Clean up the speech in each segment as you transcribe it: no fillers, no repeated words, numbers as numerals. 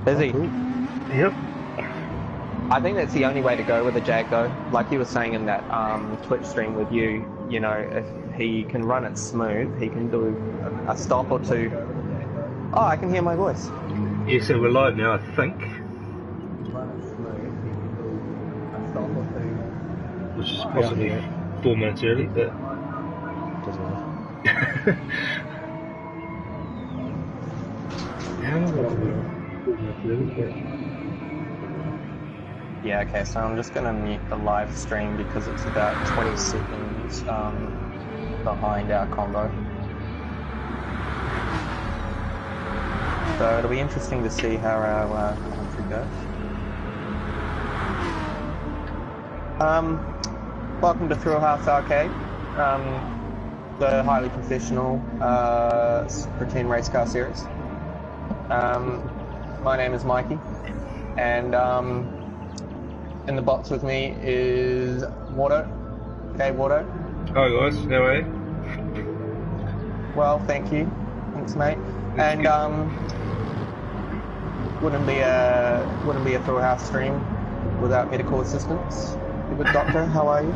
Is he? Cool. Yep. I think that's the only way to go with a Jag though. Like you were saying in that Twitch stream with you, you know, if he can run it smooth, he can do a stop or two. Oh, I can hear my voice. Yeah, so we're live now, I think. Run it smooth, he can do a stop or two. Which is possibly 4 minutes early, but... Doesn't matter. Yeah, okay, so I'm just going to mute the live stream because it's about 20 seconds behind our combo. So it'll be interesting to see how our commentary goes. Welcome to Thrillhouse Arcade, the highly professional pretend race car series. My name is Mikey, and in the box with me is Wardo. Okay, Wardo. Hi guys, how are you? Well, thank you. Thanks, mate. And wouldn't be a Thrillhouse stream without medical assistance. You good, doctor? How are you?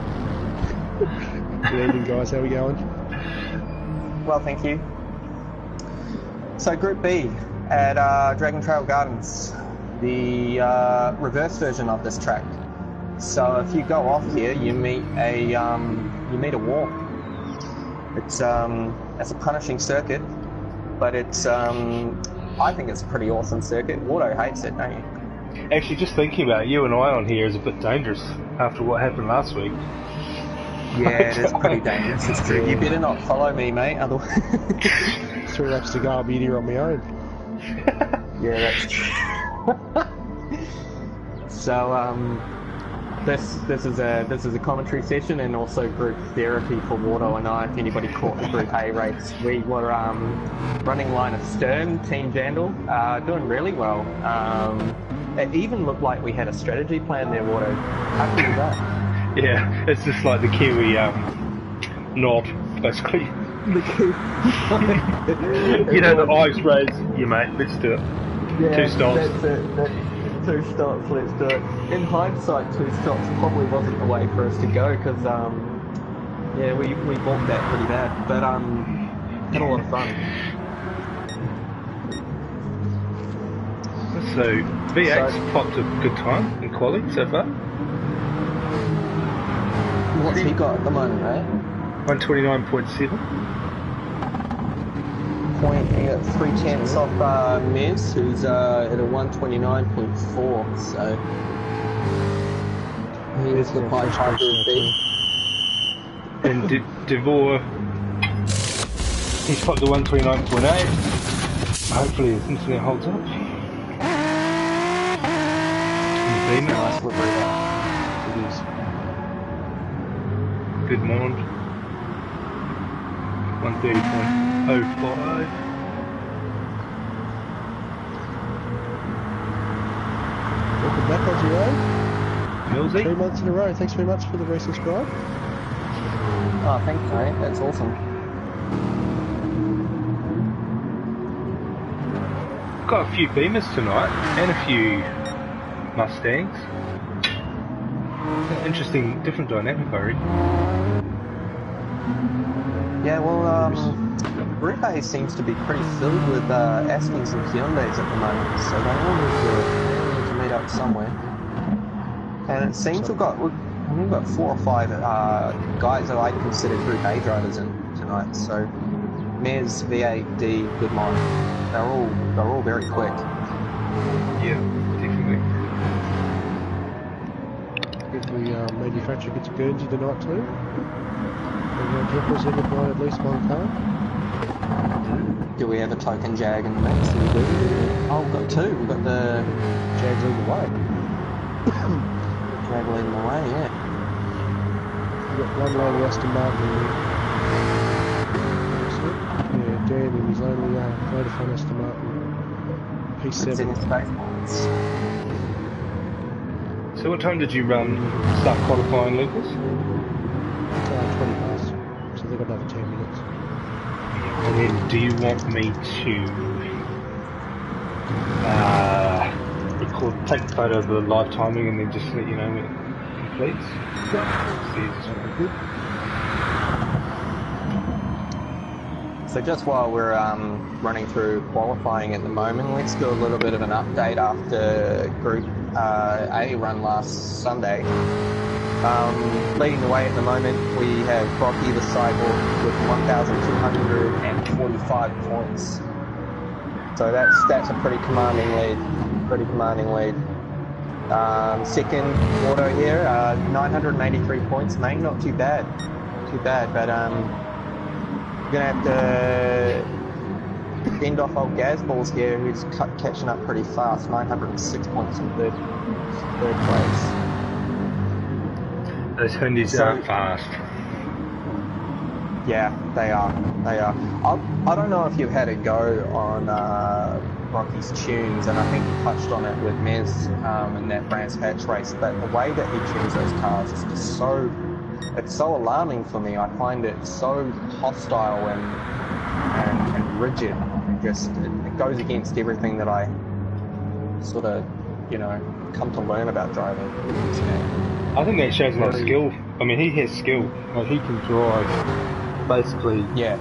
Good evening, guys. How are we going? Well, thank you. So, Group B at Dragon Trail Gardens, the reverse version of this track. So, if you go off here, you meet a wall. It's a punishing circuit, but it's I think it's a pretty awesome circuit. Wardo hates it, don't you? Actually, just thinking about it, you and I on here is a bit dangerous after what happened last week. Yeah, it is pretty dangerous. It's true. You better not follow me, mate. Otherwise, 3 laps to go. I'll be here on my own. yeah, that's true. So, this is a commentary session and also group therapy for Wardo and I. If anybody caught the Group A race, we were running line of stern, Team Jandal, doing really well. It even looked like we had a strategy plan there, Wardo. How cool is that? Yeah, it's just like the Kiwi nod, basically. The Kiwi. You know, the eyes raised. Yeah, mate, let's do it. Yeah, 2 stops. That's it. 2 stops, let's do it. In hindsight, 2 stops probably wasn't the way for us to go because, yeah, we balked that pretty bad. But had a lot of fun. So, V8's popped a good time in quali so far. What's he got at the moment, mate? 129.7. He got 3/10 off Miz, who's at a 129.4, so he's the Pied Piper of B. And Devore, he's popped the 129.8. Hopefully his internet holds up. Nice livery there. It is. Good morning. 130.05. Welcome back, Aussie Road. Millsy. 3 months in a row. Thanks very much for the resubscribe. Oh, thank you, mate. That's awesome. Got a few Beamers tonight and a few Mustangs. Interesting, different dynamic, I reckon. Yeah, well, Group A seems to be pretty filled with Aspens and Hyundais at the moment, so they all need to meet up somewhere. And it seems we've got 4 or 5 guys that I consider Group A drivers in tonight. So Mez, V8, D, Goodmon, they're all very quick. Yeah, definitely. Every manufacturer gets a Guernsey tonight too. Everyone's represented by at least one car. Do we have a token Jag in the mix? We do. Oh, we've got 2. We've got the Jags leading the way. Jag leading the way, yeah. We've got one lady Aston Martin. Yeah, Dan in his only Vodafone Aston Martin P7. So what time did you start qualifying, Lucas? 20 past. So they've got another 10 minutes. And then do you want me to We'll take a photo of the live timing and then just let you know when it completes. See, So just while we're running through qualifying at the moment, let's do a little bit of an update after Group A run last Sunday. Leading the way at the moment, we have Brocky the Cyborg with 1,245 points. So that's a pretty commanding lead. Second, Auto here, 983 points, mate. Not too bad, but we're gonna have to fend off old Gazballs here, who's catching up pretty fast. 906 points in third place. those Hyundais are fast. Yeah, they are. I don't know if you've had a go on Rocky's tunes, and I think you touched on it with Mez in that Brands Hatch race, but the way that he tunes those cars is just it's so alarming for me. I find it so hostile and rigid. It goes against everything that I sort of, come to learn about driving. I think that shows a lot of skill. I mean, he has skill. Like, he can drive basically a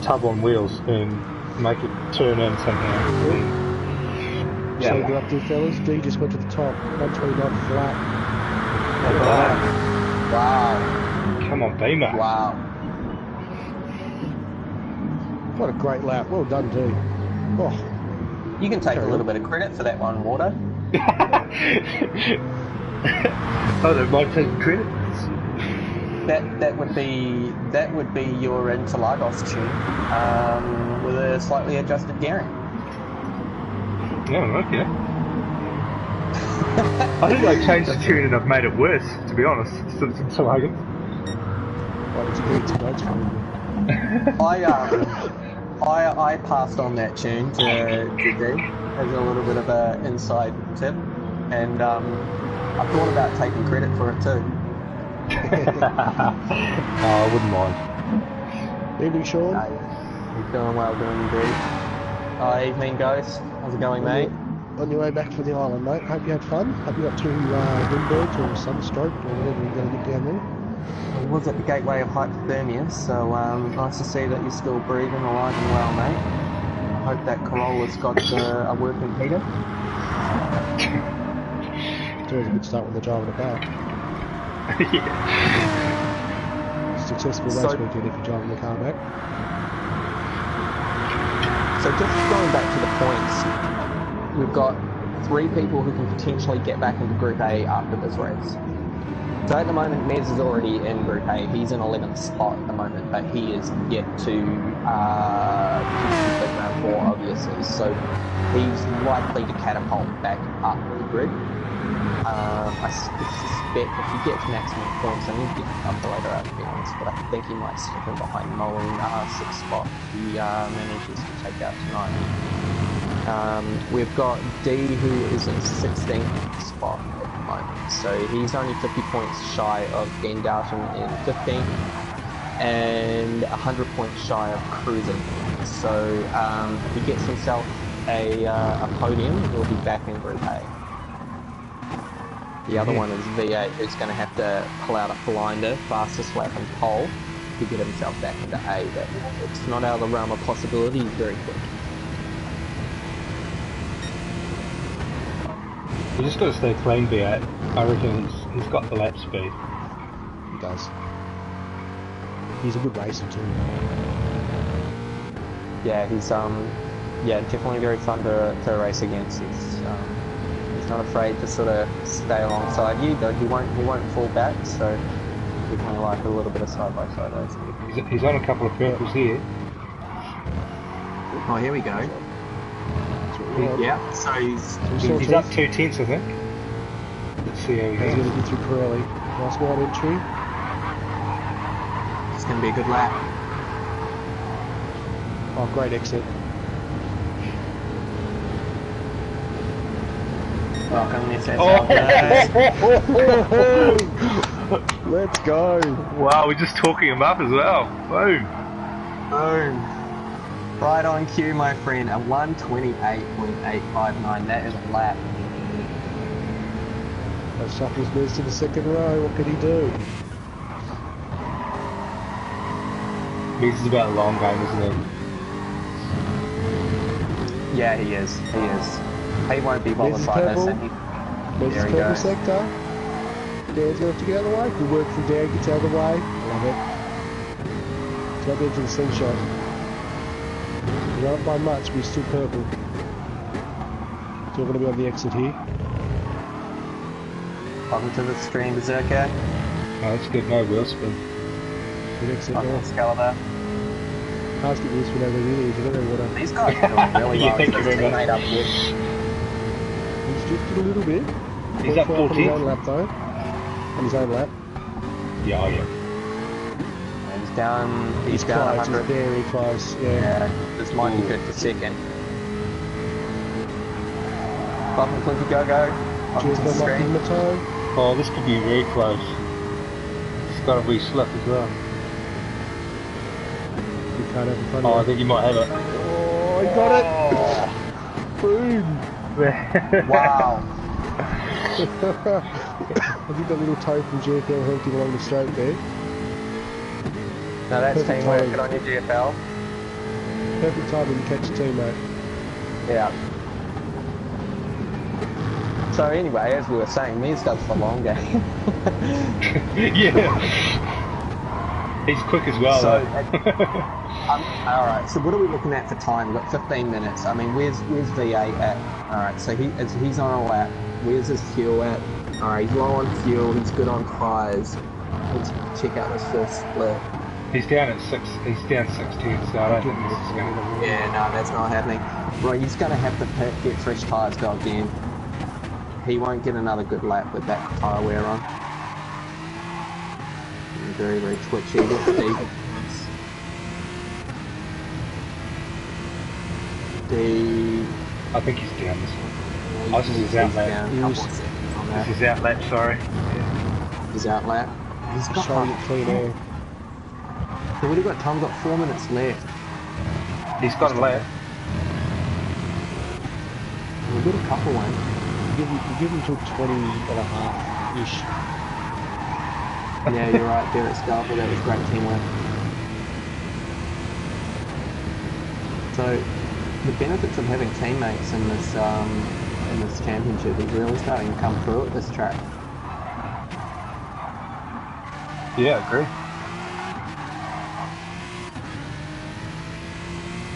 tub on wheels and make it turn in somehow. So good up there, fellas. D just went to the top, 129 flat. Wow. Come on, Beamer. Wow. What a great lap. Well done, D. Oh, You can take a little bit of credit for that one, Wardo. I don't mind taking credit. That would be your Interlagos tune with a slightly adjusted gearing. Yeah, okay. I think I changed the tune and I've made it worse, to be honest. Since Interlagos. well, it's good to notes for you. I passed on that tune to D as a little bit of an inside tip, and I thought about taking credit for it too. I wouldn't mind. Evening, Sean. You're doing well, doing great. Evening, guys. How's it going, mate? On your way back from the island, mate. Hope you had fun. Hope you got 2 windbirds or a sunstroke or whatever you're going to get down there. I was at the gateway of hypothermia, so nice to see that you're still breathing, alive and well, mate. I hope that Corolla's got a working heater. It's always a good start when they're driving it back. Yeah. Successful race weekend if you're driving the car back. So just going back to the points, we've got 3 people who can potentially get back into Group A after this race. So at the moment, Mez is already in Group A. He's in 11th spot at the moment, but he is yet to complete round 4, obviously. So he's likely to catapult back up the grid. I suspect if he gets maximum points, I need to get the calculator out to be honest, but I think he might slip in behind Nolan 6th spot. He manages to take out tonight. We've got D, who is in 16th spot at the moment, so he's only 50 points shy of Ben Darton in 15th and 100 points shy of cruising. So if he gets himself a podium, he'll be back in Group A. The other one is V8, who's going to have to pull out a blinder, fastest lap and pole, to get himself back into A, but it's not out of the realm of possibility. He's very quick. You just got to stay clean, V8. I reckon he's got the lap speed. He does. He's a good racer too. Yeah, he's definitely very fun to race against. He's not afraid to sort of stay alongside you, though he won't fall back. So definitely like a little bit of side by side racing. He's on a couple of purples here. Oh, here we go. Yeah, so he's up 2 tenths, I think. Let's see how he He's goes. going to get through Pirelli. Nice wide entry. It's going to be a good lap. Oh, great exit. Welcome, this Let's go. Wow, we're just talking him up as well. Boom. Boom. Right on cue, my friend. A 128.859. That is a lap. That shuffles moves to the second row. What can he do? This is about a long game, isn't it? Yeah, he is. He is. He won't be bothered by this. There's his purple sector. Dan's going to have to get out of the way. Good work from Dan, gets out of the way. Love it. It's not there for the slingshot. He's not up by much, but he's still purple. Still going to be on the exit here. Welcome to the stream, Berserker. Oh, that's good, no wheel spin. Good exit Welcome now. Excalibur. Hard to get wheel spin over really easy, don't know what These guys are doing really well. Thank you very much. Teammate up here. He's drifted a little bit. He's up 14. On his own lap though. On his own lap. Yeah, yeah. He's down close, 100. he's very close, Yeah, this might be good for second. Welcome Clinky Go Go. Welcome to the stream. Oh, this could be very close. It's got to be slip as well. You can't have in front Oh, of I think you might have it. Oh, he got it! Boom! Wow. I think that little toe from GFL helped him along the straight there. No, that's Perfect teamwork. timing. Good on your GFL. Perfect timing to catch a teammate. Yeah. So anyway, as we were saying, Miz does the long game. Yeah. He's quick as well. So, alright, so what are we looking at for time? We've got 15 minutes. I mean, where's V8 at? Alright, so he's on a lap. Where's his fuel at? Alright, he's low on fuel, he's good on tyres. Let's check out his first split. He's down at 6. He's down 16, so I don't think this is going to. Yeah, no, that's not happening. Right, he's going to have to get fresh tyres go again. He won't get another good lap with that tyre wear on. Very, very twitchy. Let's see. I think he's down this one. Oh, this is his out lap. This is out lap, sorry. Yeah. His out lap. He's got clean air. So what have we got time? We've got 4 minutes left. He's got a lap. We've got a couple ones. Give him till 20 and a half-ish. Yeah, you're right, Derek Scalper, that was great teamwork. So, the benefits of having teammates in this championship is really starting to come through at this track. Yeah, I agree.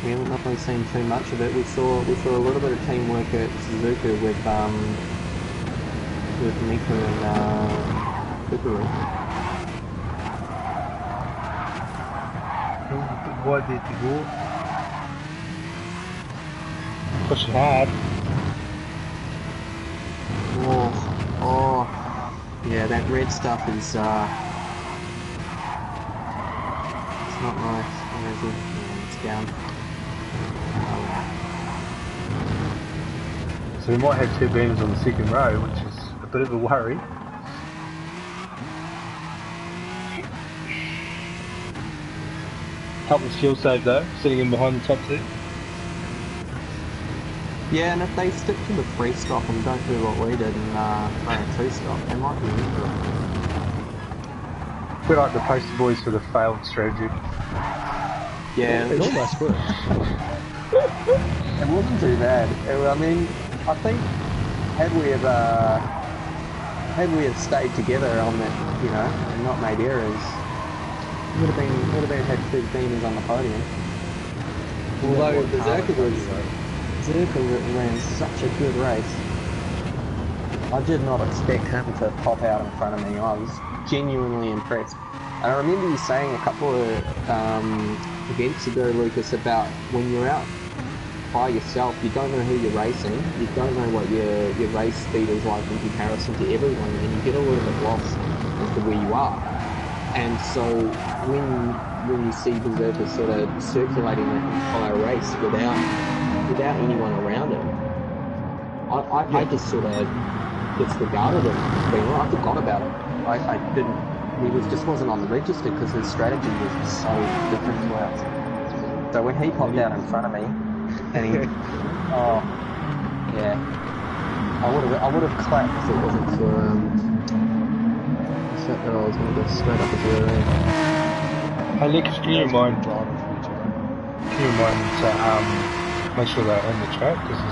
We haven't really seen too much of it. We saw a little bit of teamwork at Suzuka with Mika and Kukuru. Why did you go? Pushing hard. Oh, yeah, that red stuff is it's not nice. Where is it? Yeah, it's down. So we might have 2 beamers on the second row, which is a bit of a worry. Helpless fuel save though, sitting in behind the top 2. Yeah, and if they stick to the 3 stop and don't do what we did and run a 2 stop, they might be into it. We're like the poster boys for the failed strategy. Yeah, it almost worked. It wasn't too bad. I mean, I think had we have stayed together on that, you know, and not made errors, would have been had 2 beamers on the podium. Although Berserker ran such a good race, I did not expect him to pop out in front of me. I was genuinely impressed. And I remember you saying a couple of events ago, Lucas, about when you're out by yourself, you don't know who you're racing, you don't know what your race speed is like in comparison to everyone, and you get a little bit lost as to where you are. And so when you see Berserker sort of circulating the entire race without anyone around him, I just sort of disregarded him. I forgot about him. I didn't. He just wasn't on the register because his strategy was so different to ours. So when he popped out in front of me, and he, oh, yeah, I would have clapped if it wasn't for the fact that I was going to go straight up into the rear end. Hey Lucas, can you remind to make sure they're in the track, because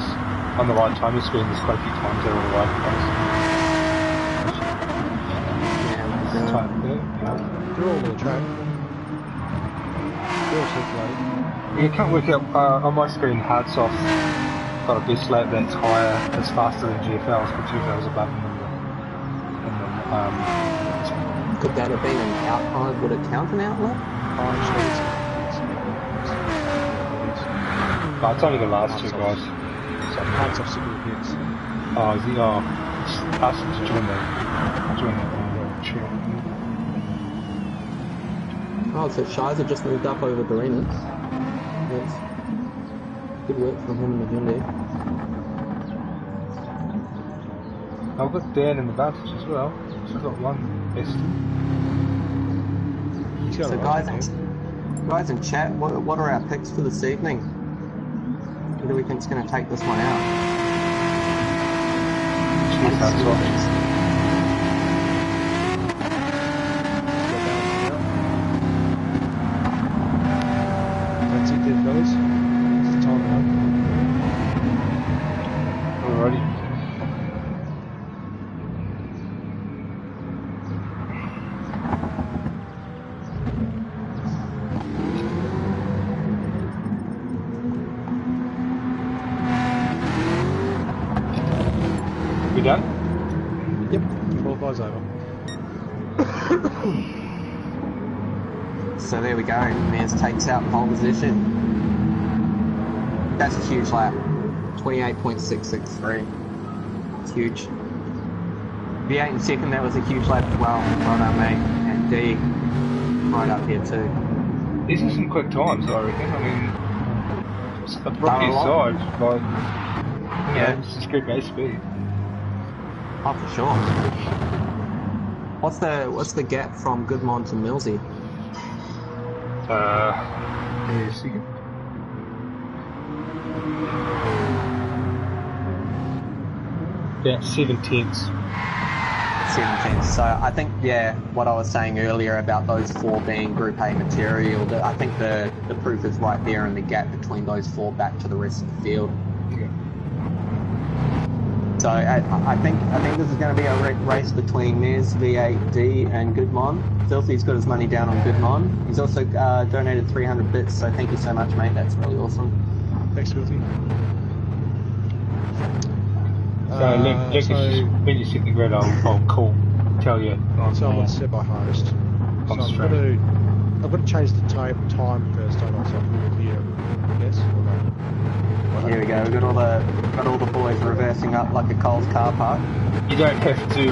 on the right timing screen there's quite a few times they're all right place. They're all on the track. They're all circulating. You can't work out, on my screen hard soft got a best lap that's higher, that's faster than GFL's, but GFL's above them. Could that have been an outline? Would it count an outlet? It's only the last two guys. So hard soft signal hits. Oh, is he? Oh, it's us to join that trail. Oh, so Shizer just moved up over Dorenas. Yes. Good work from him and the Hyundai. I've got Dan in the advantage as well. She's got one best. So guys in chat, what are our picks for this evening? Who do we think's going to take this one out? That's it there, fellas. It's the time now. Alrighty. We done? Yep, qualify's over. So there we go. Mears takes out pole position. That's a huge lap. 28.663. It's huge. V8 in second, that was a huge lap as well. Well done, mate. And D right up here too. These are some quick times, I reckon. I mean, a rookie side, but yeah, this is good base speed. Oh, for sure. What's the gap from Goodmont to Millsy? Yeah, 7/10. 7/10. So I think, yeah, what I was saying earlier about those four being Group A material, I think the proof is right there in the gap between those four back to the rest of the field. Yeah. So I think this is going to be a race between Mears, V8D and Goodmon. Filthy's got his money down on Goodmon. He's also donated 300 bits, so thank you so much, mate. That's really awesome. Thanks, Filthy. So, Lucas, when you sit the grid, I'll tell you. So I'm on set by host. So I've got to change the time first, don't I? So I can hear yes or no? Here we go. We've got all the boys reversing up like a Coles car park. You don't have to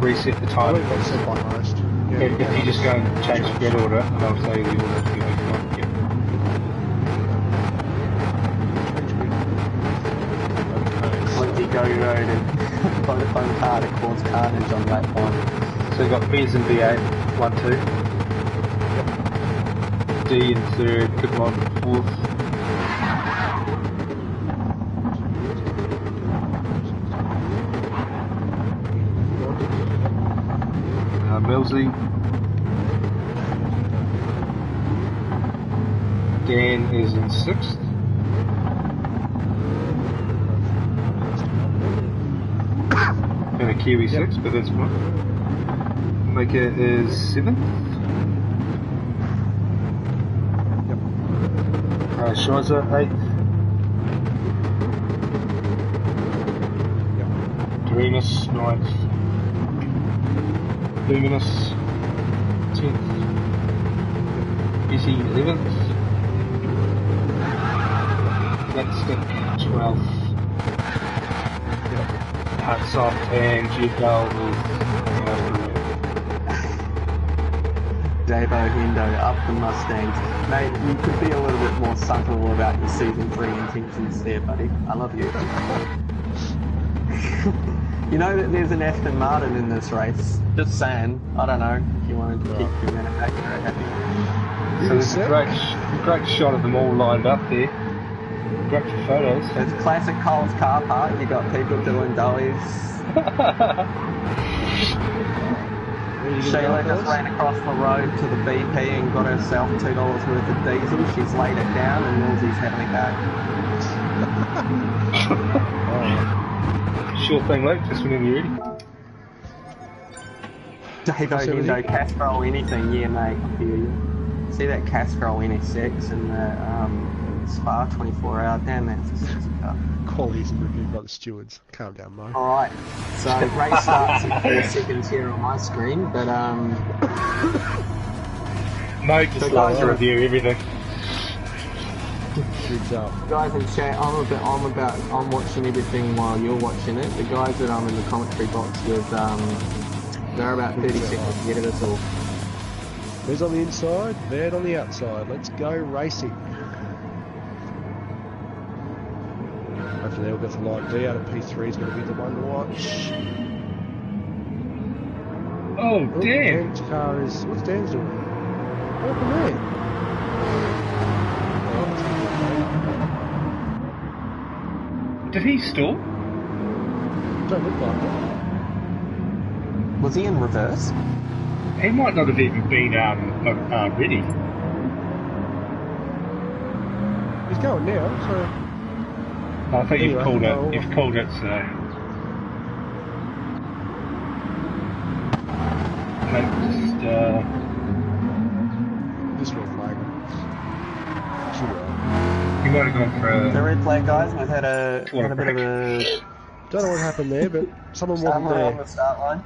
reset the time. I've got set by host. Yeah, if you just go and change the grid order, and I'll tell you the order to be one. Yeah. Go road and Vodafone card that caused carnage on lap 1. So we've got Mears and V8, 1-2. Yep. D in third, Goodmont fourth. Millsy. Dan is in sixth. And a Kiwi 6, but that's fine. Maker is 7th. Yep. Shiza 8th. Yep. Dorenas 9th. Luminous 10th. Busy 11th. Letstick 12th. Hats off and G-Gal with Davo Hendo up the Mustangs. Mate, you could be a little bit more subtle about your season 3 intentions there, buddy. I love you. You know that there's an Aston Martin in this race. Just saying. I don't know if you wanted to keep your manufacturer happy. So there's a great shot of them all lined up there. Great for photos. It's classic Coles car park. You got people doing dollies. Sheila just ran across the road to the BP and got herself $2 worth of diesel. She's laid it down and Millsy's having a go. Sure thing, Luke. Just whenever you're ready. Davo, you know, Castrol anything. Yeah, mate, I feel you. See that Castrol NSX and the Spa 24-hour? Damn, that's a sexy car. Quality's reviewed by the stewards. Calm down, Mo. Alright, so race starts in 4 seconds here on my screen, but Mo just likes to review everything. Good job. Guys in chat, I'm watching everything while you're watching it. The guys that I'm in the commentary box with, they're about 30 seconds ahead of us all. Who's on the inside? They're on the outside. Let's go racing. Hopefully they'll get the light D out of P3 is going to be the one to watch. Oh, damn! Dan's car is... What's Dan's doing? What happened there? Did he stall? Don't look like it. Was he in reverse? He might not have even been ready. He's going now, so... I think you've called it. You've called it, so... Just red flag. You might have gone for a... The red flag, guys. We've had a bit of a... Don't know what happened there, but someone wasn't there. On the start line.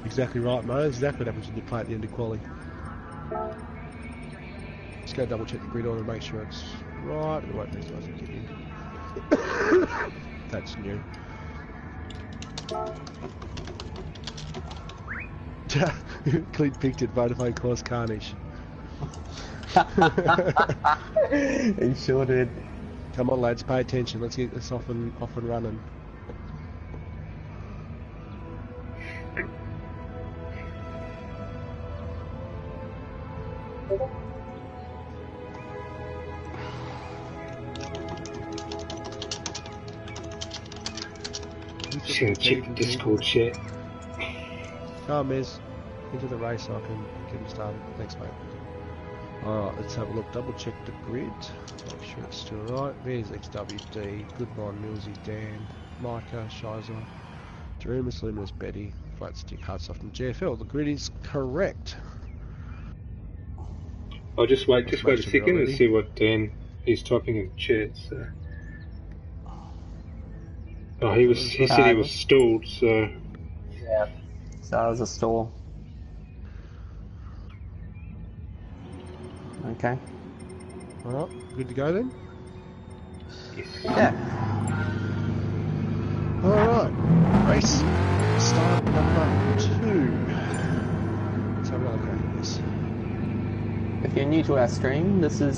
Exactly right, Mo. That's exactly what happens when you play at the end of quali. Just go double check the grid on and make sure it's right. It won't be nice and get in. That's new. Clint picked it, Vodafone Claus Carnage. He sure did. Come on, lads, pay attention. Let's get this off and running. Just gonna check the Discord chat. Come on, Miz. Into the race so I can get him started. Thanks, mate. Alright, let's have a look. Double check the grid. Make sure it's still right. There's XWD, Goodbye, Millsy, Dan, Micah, Shizer, Jerumus, Luminous, Betty, Flat Stick, Hardsoft, and GFL. The grid is correct. I'll just wait a second and see what Dan is typing in the chat. So. Oh, he said he was stalled, so... Yeah, so that was a stall. Okay. Alright, good to go then? Yes. Yeah. Alright, race start number 2. Let's have another crack at this. If you're new to our stream, this is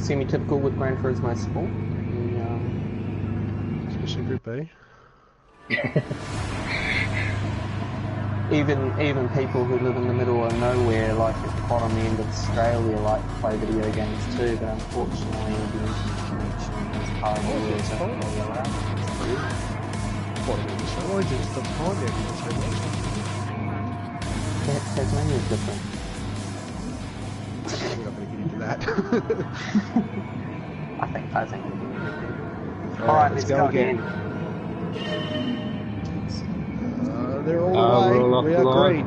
semi-typical with Gran Turismo Sport. Especially Group B. Even people who live in the middle of nowhere, like at the bottom end of Australia, like to play video games too, but unfortunately the internet connection is part of the rules don't really allow it. What is it? Why is it the time there? Tasmania is different. We're not going to get into that. I think we'll do it. Alright, let's go again. They're all away. We are green.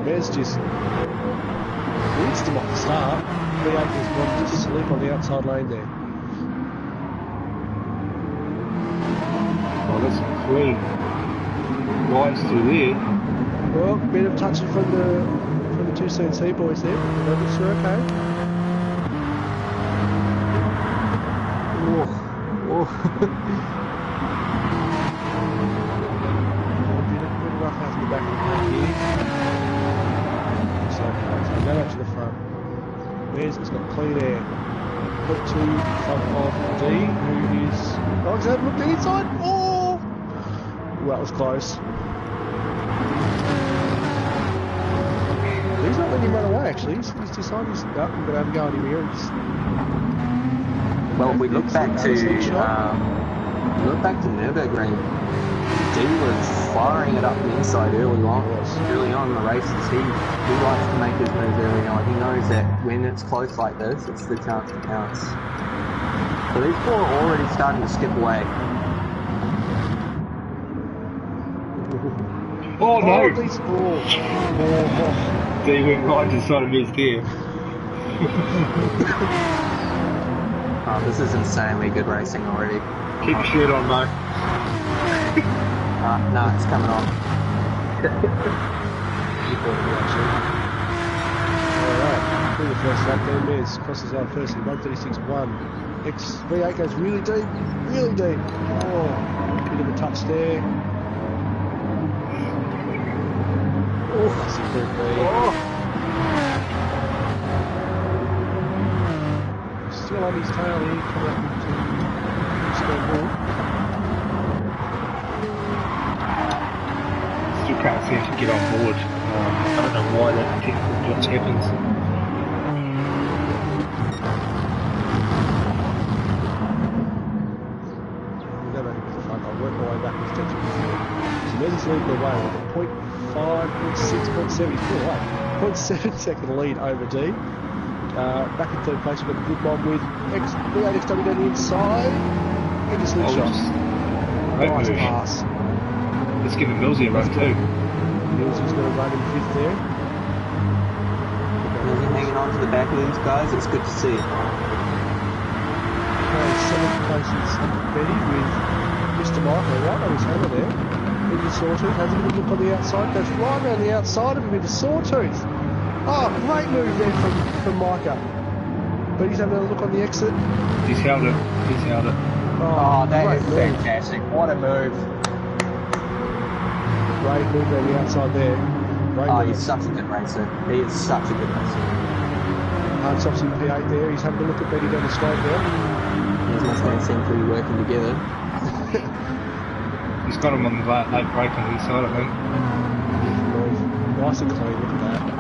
Mez just rinsed him off the start. V8 was just asleep on the outside lane there. Oh, that's clean. Line's through there. Well, bit of touching from the two CNC boys there. That looks okay. Oh. Rough out the back of the pack here. So go back to the front. There's it's got clean air. Put to front of D, who is... Oh, he's having a look to the inside. Oh! Well, that was close. He's not letting him run away, actually. He's decided he's not going to have a go at him here. Well, if we look back to Nürburgring, D was firing it up the inside early on in the races. He likes to make his move early on. He knows that when it's close like this, it's the chance that counts. So these four are already starting to skip away. Oh no! D went right to the side of his there. Oh, this is insanely good racing already. Keep your shirt on, mate. No, it's coming on. Alright, through the first lap there, Miz crosses line first in 1:36.1. V8 goes really deep, really deep. Oh, bit of a touch there. Oh, that's a good lead. Still on his tail here, coming up into Stone. Still can't seem to get on board. I don't know why that technical glitch happens. I'll work my way backwards to the field. So Mez's leading the way with a 0.5, 0.6, 0.7, 0.7 second lead over D. Back in third place, we've got the good bomb with V8XW down the inside. In the slingshot. Nice pass. Let's give him Millsy a run too. Millsy's going to run in fifth there. Millsy hanging on to the back of these guys, it's good to see. Okay, seventh place is Betty with Mr. Michael right on his hammer there. In the sawtooth, has a little look on the outside, goes right around the outside of him with a sawtooth. Oh, great move there from Micah. But he's having a look on the exit. He's held it. Oh, that is fantastic. What a move. Great move on the outside there. He's such a good racer. He is such a good racer. Hard stops in P8 there. He's having a look at Betty down the straight there. These Mustangs seem to be working together. He's got him on the late brake on the inside, I think. Nice and clean, look at that.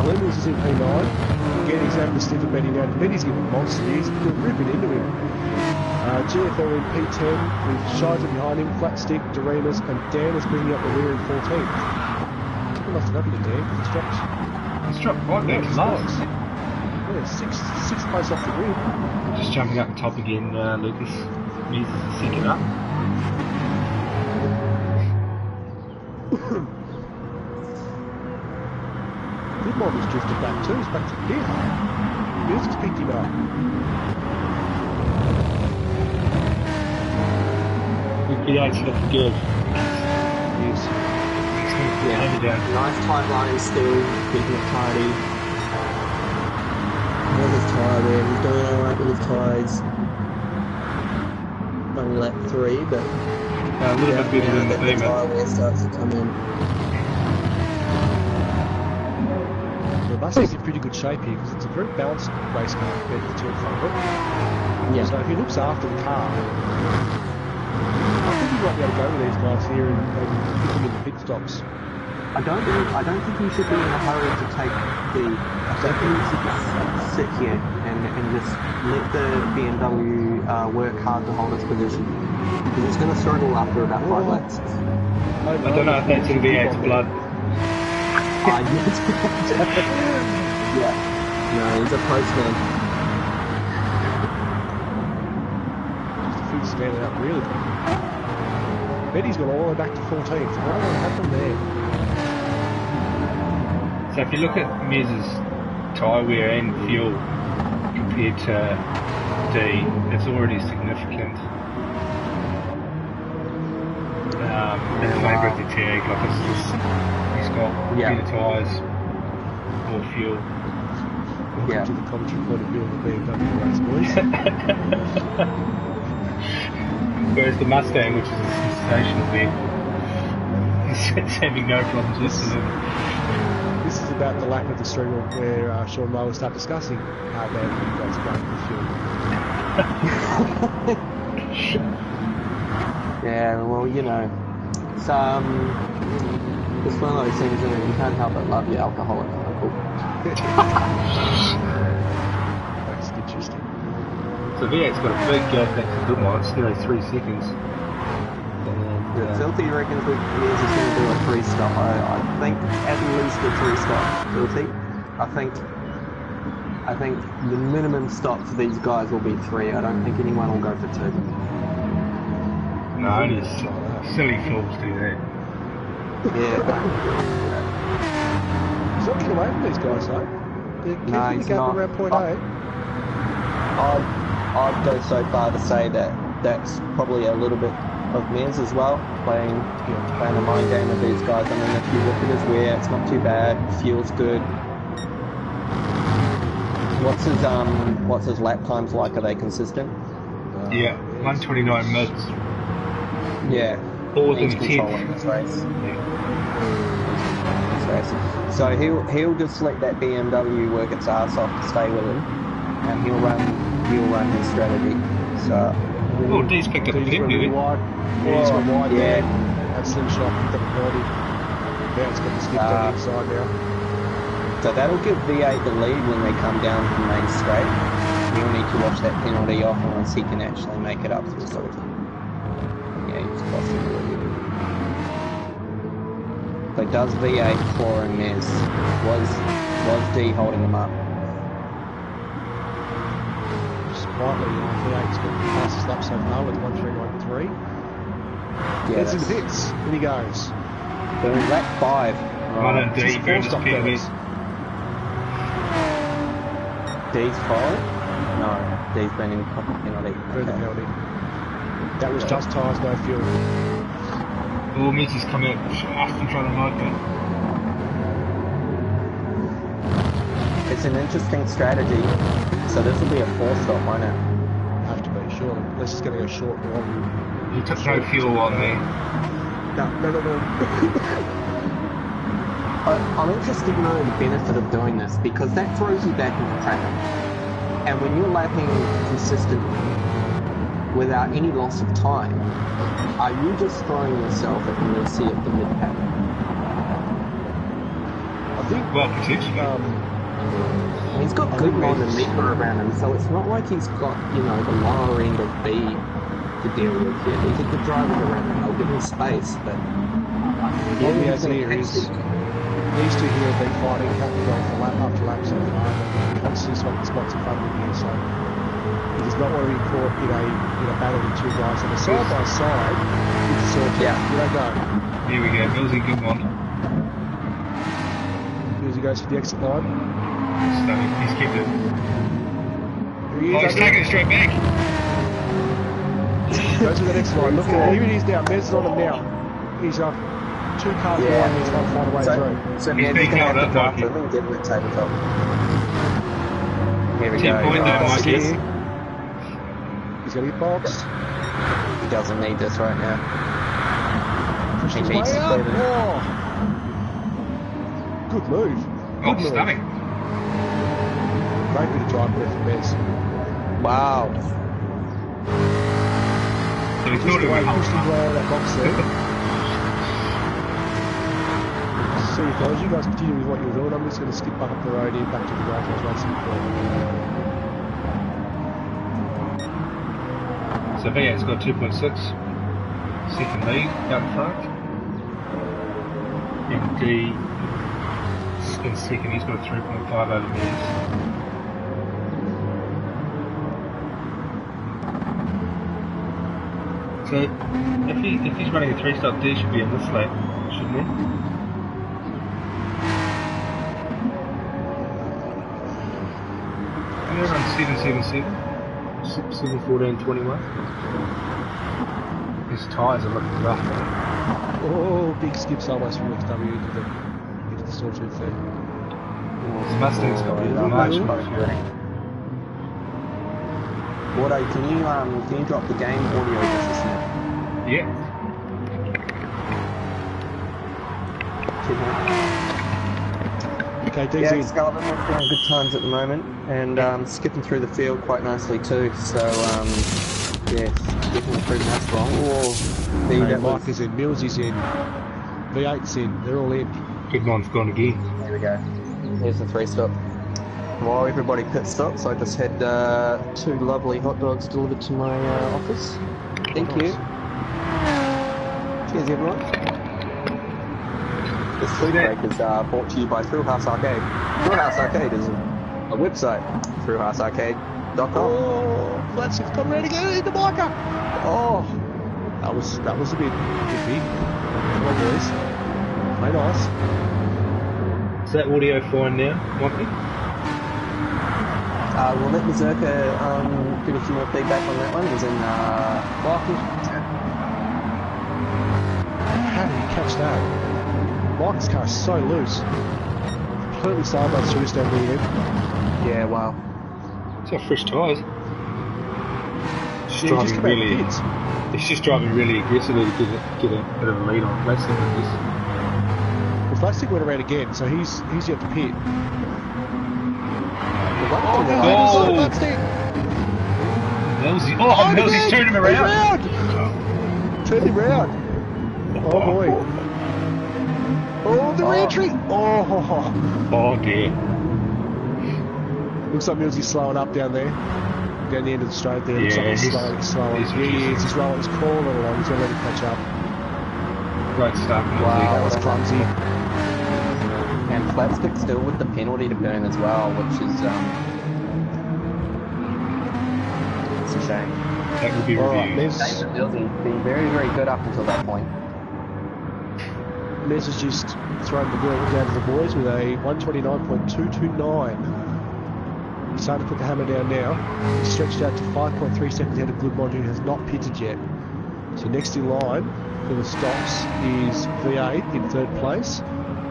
Lemmings is in P9. Again, he's having to sniff at Betty now. Betty's getting monster. He's ripping into him. GFL in P10 with Shizer behind him, Flat Stick, Doremus, and Dan is bringing up the rear in 14th. Good enough to go to Dan. He's dropped right there to last. Yeah, sixth place off the grid. Just jumping up the top again, Lucas. Miz is sinking up. Goodmon has drifted back too. He's back to the pit. Miz has picked him up. V8's looking good. Yes. Nice tight line still, keeping it tidy. There's his tyre there, he's doing alright with his tyres. Only lap 3, but a little bit better than the Beamer. Tyre wear starts to come in. The Mustang's in pretty good shape here because it's a very balanced race car compared to the two in front of it. Yeah. So if he looks after the car, I think he might be able to go with these guys here and pick them in the pit stops. I don't think you should be in a hurry to take the. I think you should just sit here and just let the BMW work hard to hold its position. Because it's going to struggle after about 5 laps. I don't know if that's in V8's blood. Yeah. No, he's a postman. Just standing up really quick. Betty's got all the way back to 14th. What happened there? So if you look at Miz's tyre wear and fuel compared to D, it's already significant. And labour fatigue, like it's just, he's got better tyres, more fuel. Welcome to the commentary point of view of the BMW race, boys. Whereas the Mustang, which is a sensational vehicle, is having no problems listening. This is about the lap of the string where Sean Lowe will start discussing how bad you guys are going with fuel. Yeah, well, you know, it's one of those things that you can't help but love your alcoholic uncle. That's interesting. So V8's got a big gap back to good one. It's nearly 3 seconds. Filthy reckons Mears is going to do a 3-stop. I think at least a 3-stop. Filthy. I think the minimum stop for these guys will be 3. I don't think anyone will go for 2. No, only silly fools do that. Yeah. He's not getting away from these guys though. They're keeping the gap around point 8. I'd go so far to say that that's probably a little bit of Mears as well, playing a mind game with these guys. I mean, if you look at his wear, it's not too bad, fuel's good. What's his lap times like? Are they consistent? Yeah, 129 mids. Yeah. More than He's 10. controlling this race. Yeah. So he'll just let that BMW work its ass off to stay with him, and he'll run his strategy. So. Oh, D's picked up a pit, really wide. Yeah, he's got wide there. That slim shot picked up a body. Yeah, it's got the skip on the inside now. So that'll give V8 the lead when they come down from main straight. He'll need to watch that penalty off once he can actually make it up to the sort. Yeah, he's lost it already. So does V8 claw and Mears? Was D holding him up? Slightly, V8's got the fastest lap so far with 1:3.93. Yeah, it's in the pits. In he goes. So lap 5. One and D, go to PB. D's followed? No, D's been in penalty. Further penalty. That was just tyres, no fuel. Oh, Mitch's come out fast and trying to mark it. It's an interesting strategy. So this will be a 4-stop, won't it? Have to be, surely. Unless it's going to go short and long. He took no fuel on me. No. I'm interested to know the benefit of doing this, because that throws you back into traffic. And when you're lapping consistently, without any loss of time, are you just throwing yourself at the mercy of the mid-pack? I think... Well, potentially. He's got good mod and meter around him, so it's not like he's got, the lower end of B to deal with here. He's a good driver around him. I'll give him space, but... What he has here is... These two here have been fighting going for lap after lap so far. He wants to swap the spots in front of him here, so... He does not want to be caught in a battle with two guys. And a side by side, it's a sort of... Yeah. Here they go. Here we go, Millsy, good one. Millsy goes for the exit line. He's kept it. He's taking it straight back. Goes to the next line. Look at here it is now. Mez is on him now. He's up 2 cars behind. He's trying to find a way through. So he's going to have to drive him and get him at tabletop. Here we go. He's going to get boxed. He doesn't need this right now. He needs to clear them. Good move. Good move. Stunning. Great bit of driving there from Mez. Wow. So he's Just the way he pushed his way out of that box there. So guys, you guys continue with what you're doing. I'm just going to skip back up the road here, back to the garage I was racing before. So V8's got 2.6. Second lead out front. And D in second, he's got a 3.5 over Mears. So if he's running a 3-stop, D should be in this lap, shouldn't he? And they're on 777, 7:14:21. His tyres are looking rough. Oh, big skip sideways from XW into the sawtooth thing. His Mustang's got much fury. Wardo, can you drop the game audio just a snip? Yeah. Okay, DZ. Yeah, Scullivan, we're doing good times at the moment, and skipping through the field quite nicely too. So Yes, definitely proving us wrong. Hey, Mike is in, Mills is in, V8's in, they're all in. Goodman's gone again. There we go. Here's the 3-stop. While everybody pit stops, I just had 2 lovely hot dogs delivered to my office. Thank you. Cheers, everyone. This food break is brought to you by Thrillhouse Arcade. Thrillhouse Arcade is a website, thrillhousearcade.com. Oh, Flats have come ready to get into Micah. Oh, that was a bit iffy. Come on, boys. Play nice. Is that audio fine now, Mikey? We'll let Mazurka give us some more feedback on that one. It was in Michael. How did he catch that? Mike's car is so loose. Completely sideways through down the end. Yeah, wow. It's got fresh tyres. He's just driving really aggressively to get a bit of a lead on Plastic. Well, Plastic went around again, so he's yet to pit. Millsy's turned him around. Turned him round. Oh boy. Oh, the re-entry. Oh dear. Looks like Millsy's slowing up down there. Down the end of the straight there. Looks like he's slowing. He's rolling. He's crawling along. He's ready to catch up. Great stuff. Wow, that was clumsy. And Flapstick still with the penalty to burn as well, which is it's a shame. That will be reviewed. David been very, very good up until that point. Mez has just thrown the wheel down to the boys with a 129.229. He's starting to put the hammer down now. He's stretched out to 5.3 seconds ahead of Goodmont, who has not pitted yet. So next in line for the stops is V8 in 3rd place.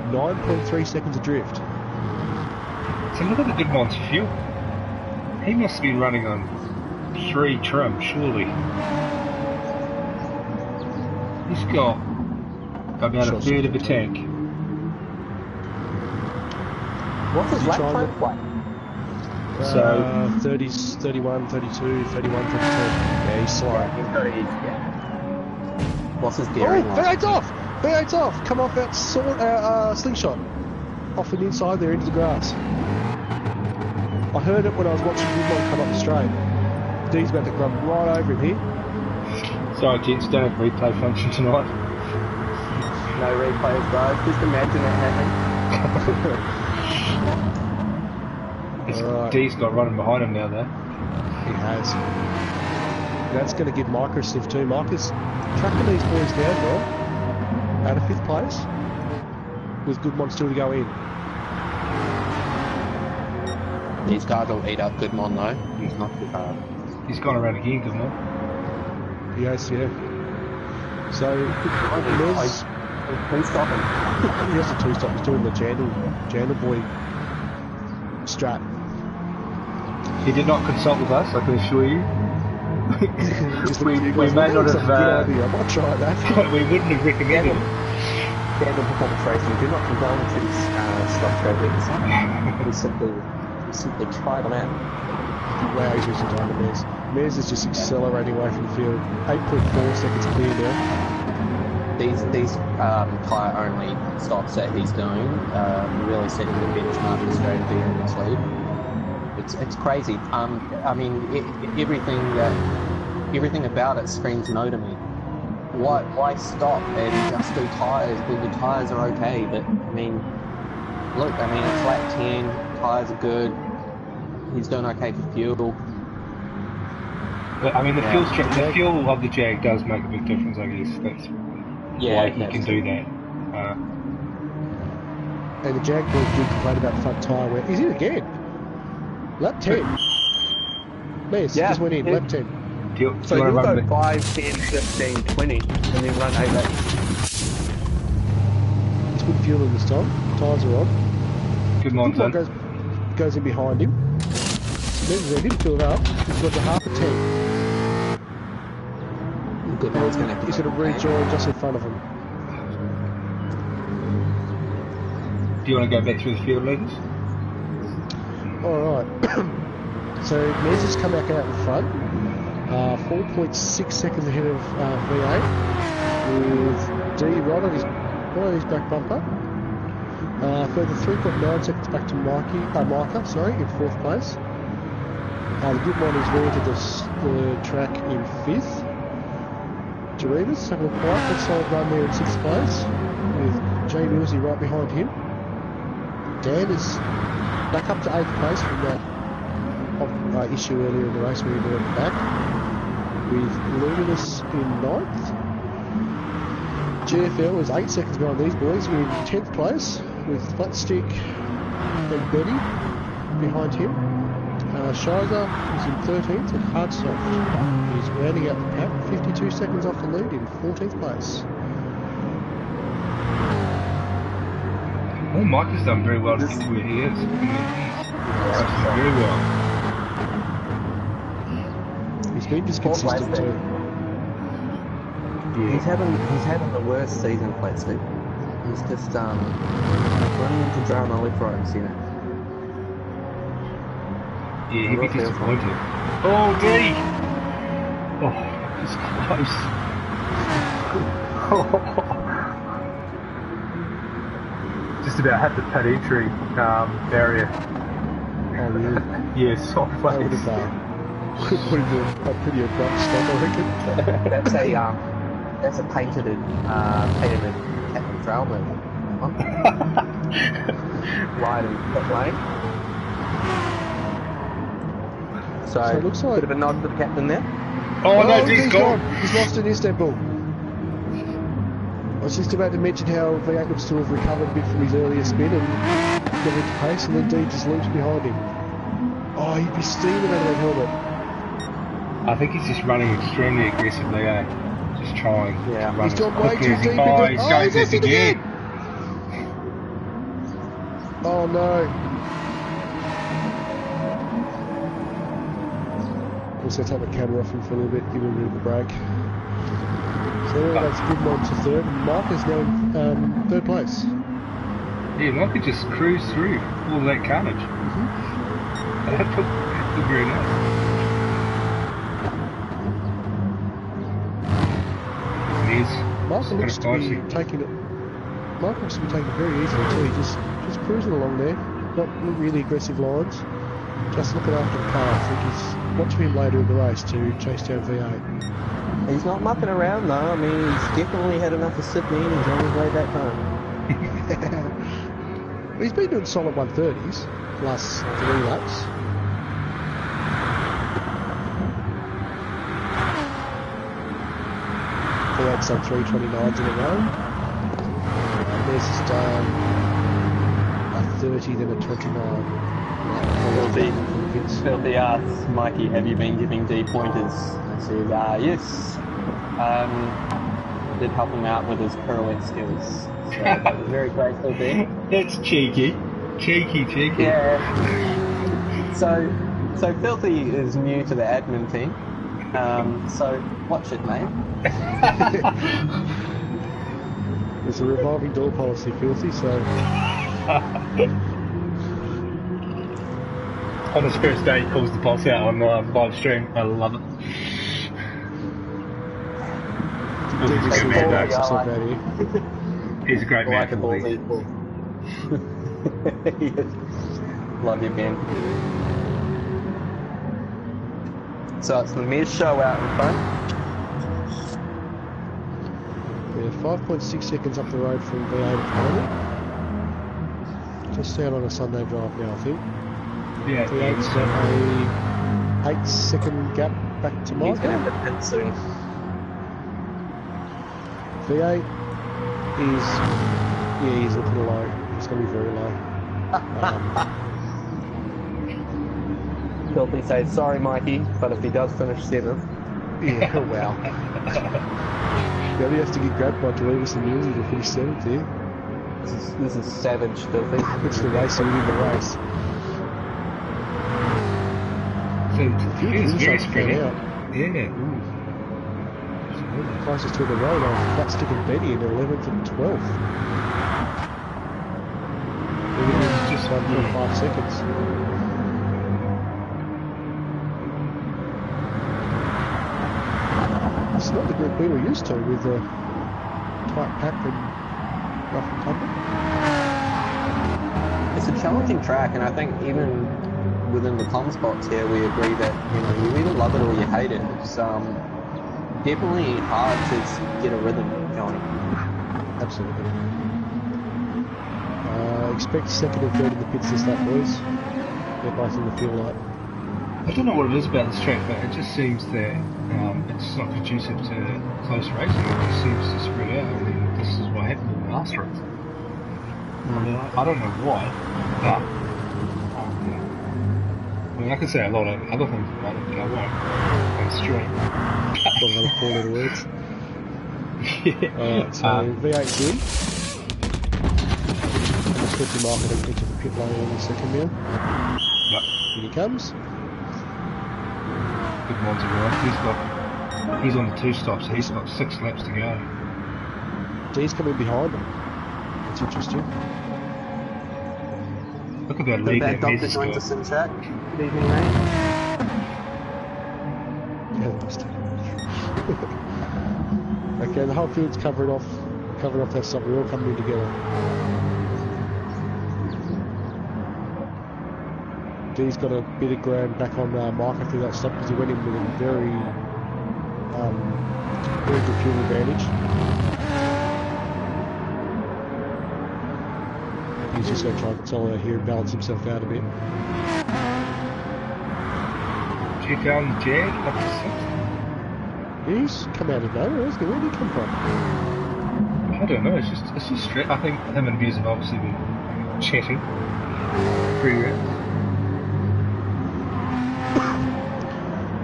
9.3 seconds adrift. So look at the Goodmont's fuel. He must be running on 3 trim, surely. He's got about a third of a tank. What's his lap time like? So 30s, 31, 32, 31, 32. Yeah, he's slow. Yeah. What's his gearing like? V8's off! V8's off! Come off that slingshot. Off the inside there into the grass. I heard it when I was watching Goodmont come up the straight. D's about to grab right over him here. Sorry, gents, don't have replay function tonight. No replays, guys. Just imagine it happening. Right. D's got running behind him now, though. He has. That's going to give Micah a sniff too. Micah's tracking these boys down well. Out of 5th place. With Goodmont still to go in. These guys will eat up Goodmont though. He's not too hard. He's gone around again, Goodmont. Yes, yeah. So, please stop him. He has a 2-stop. He's doing the Jandal boy strap. He did not consult with us, I can assure you. we may not have. I might try that. We wouldn't have recommended it. Standard performance racing do not condone these stock strategies. We simply try them out. Wow, he's losing time to Mez. Mez is just accelerating away from the field. 8.4 seconds clear now. These tyre only stops that he's doing really setting the benchmark for strategy in this league. It's crazy. I mean, everything about it screams no to me. Why stop and just do tyres when the tyres are okay? But I mean, look, I mean it's lap 10, tyres are good. He's doing okay for fuel. But I mean, the fuel of the Jag does make a big difference. I guess that's why he can do that. And the Jag boys do complain about the front tyre wear. He's in again. Lap 10. Mez just went in, lap 10. So you'll go 5, 10, 15, 20, and then run 8 laps. He's put fuel in this time. Tyres are on. Goodmont goes in behind him. Mez didn't fill it up. He's got to half a tank. Goodmont's going to rejoin just in front of him. Do you want to go back through the field, Lucas? Alright. So Mez has come back out in front. 4.6 seconds ahead of V8 with D right on his back bumper. Further 3.9 seconds back to Micah, in 4th place. The good one is re-entered the track in 5th. Jeremus having a quite good solid run there in 6th place with Jay Millsy right behind him. Dan is back up to 8th place from that issue earlier in the race where he brought it back, with Luminous in 9th. GFL is 8 seconds behind these boys, with 10th place with Flatstick and Benny behind him. Shizer is in 13th and Hardsoft is rounding out the pack, 52 seconds off the lead in 14th place. Well, Mike has done very well to get to where he is. He's very well. He's been just consistent too. Yeah. He's having the worst season, Flatstick. He's just running into drama left, right, and centre. Yeah, he'd be disappointed. Oh, D! Oh, it's close. Just about had the pad entry area. Oh, really? Yeah, soft place. That would have put him in a pretty abrupt stop, I reckon. That's a painted Captain Trailman. Wide and pit lane. So it looks like a bit of a nod to the captain there. Oh no, he's gone. He's lost in Istanbul. I was just about to mention how V8 looks to have recovered a bit from his earlier spin and got into pace, and then D just leaps behind him. Oh, he'd be steaming out of that helmet. I think he's just running extremely aggressively, just trying. Yeah, to run he's gone way too deep into it. He's going lost it again! Oh no. Also take the camera off him for a little bit, give him a bit of a break. So that's good one to 3rd. Mike is now in 3rd place. Yeah, Mike could just cruise through all that carnage. That looked very nice. Mike looks to be taking it. Mike looks to be taking it very easily too. He's just cruising along there, not really aggressive lines. Just looking after the car. I think he's watching him later in the race to chase down V8. He's not mucking around though. I mean, he's definitely had enough of Sydney and he's on his way back home. He's been doing solid 130s last 3 laps. He had some 329s in a row. There's just a 30, then a 29. Filthy asks, Mikey, have you been giving D pointers? I said, yes. I did help him out with his pirouette skills. So that was very grateful there. That's cheeky. Cheeky. Yeah. So Filthy is new to the admin team. So watch it, mate. There's a revolving door policy, Filthy, so... On his first day, he calls the boss out on live stream. I love it. He's a good man, he's a great man for all these. Love you, Ben. So it's the Miz show out in front. Yeah, 5.6 seconds up the road from V8 at the moment. Just out on a Sunday drive now, I think. Yeah, V8's got a 8-second gap back to Mike. He's going to have to pit soon. V8 is, he's looking low. It's going to be very low. Filthy says, sorry Mikey, but if he does finish 7th. Yeah, wow. He only has to get grabbed by Delevis and Newsy to finish 7th here. This is savage, Filthy. It's the race and win the race. So it's very spread out. Yeah. Closest to the road on Flatstick and Benny in 11th and 12th. It's just 1.5 seconds. been or used to with the tight pack and rough and tumble. It's a challenging track, and I think even within the Tom spots here, we agree that you either love it or you hate it. It's definitely hard to get a rhythm going. Absolutely. Expect second and third in the pits this lap, boys. They're both in the field light. I don't know what it is about this track, but it just seems that it's not conducive to close racing. It just seems to spread out. I mean, this is what happened in the last race. I mean, I don't know why, but I mean, I can say a lot of other things about it, but I won't. I'm straight. A lot of other 4-letter words. Yeah. Alright, so V8's in. Let's put your marker into the pit lane in a second now. Yep. Here he comes. Good ones arrived. He's on the 2 stops, he's got 6 laps to go. D's coming behind him. That's interesting. Look at that lead that Mez joined us in chat. Good evening, mate. Yeah, okay, the whole field's covered off that stop. We're all coming in together. D's got a bit of ground back on Marker through that stop because he went in with a very good fuel advantage. He's just going to try and consolidate here and balance himself out a bit. You found Jag up to 6th? He's come out of nowhere, hasn't he? Where did he come from? I don't know, it's just straight. I think him and Vez have obviously been chatting pre-rounds.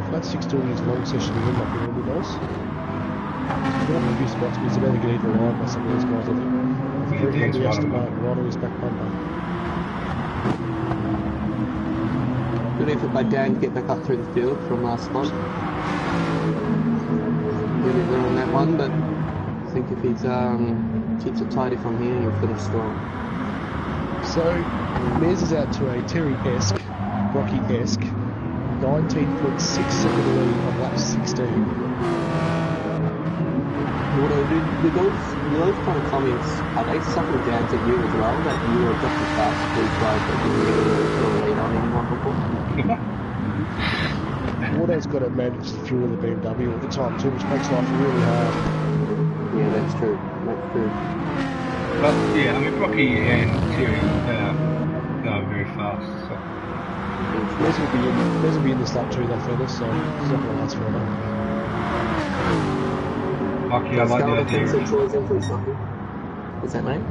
Flat 6 doing his long session in like he normally does. He's got a few spots, but he's about to get eaten alive by some of those guys, I think. Very heavy estimate right on his back bumper. Good effort by Dan to get back up through the field from last spot. Really well on that one, but I think if he's keeps it tidy from here, he'll finish strong. So, Mez is out to a Terry-esque, Rocky-esque 19.6 second lead on lap 16. Auto, do those kind of comments, are they sucking down to you as well, that you were just as fast as these guys that you were lead on anyone before? Auto's got to manage the fuel of the BMW all the time too, which makes life really hard. Yeah, that's true. That's true. But yeah, I mean, Rocky and Terry are very fast, so. Mez will be in this lap too, that fella, so he's not going to last very long. Lucky, I like the idea. What's that, mate?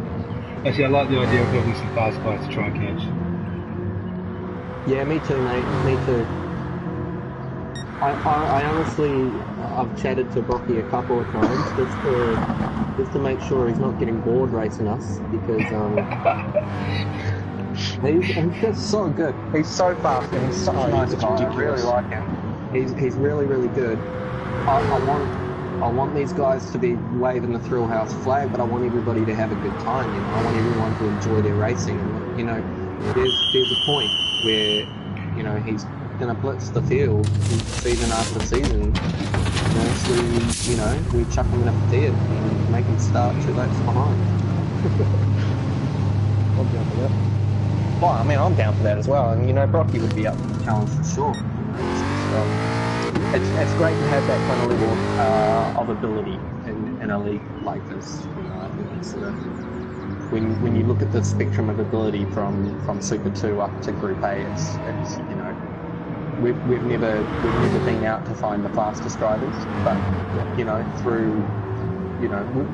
Actually, I like the idea of building some fast guys to try and catch. Yeah, me too, mate. Me too. I honestly, I've chatted to Brocky a couple of times just to make sure he's not getting bored racing us, because he's just so good. He's so fast and he's such a nice guy. I really like him. He's really, really good. I want these guys to be waving the Thrillhouse flag, but I want everybody to have a good time. You know, I want everyone to enjoy their racing. And, you know, there's a point where, you know, he's going to blitz the field season after season. We chuck him in a pit and make him start 2 laps behind. I'm down for that. Well, I mean, I'm down for that as well. And, you know, Brocky would be up for the challenge for sure. It's great to have that kind of level of ability in a league like this. You know, I think it's sort of, when you look at the spectrum of ability from Super 2 up to Group A, it's you know, we've never been out to find the fastest drivers, but you know,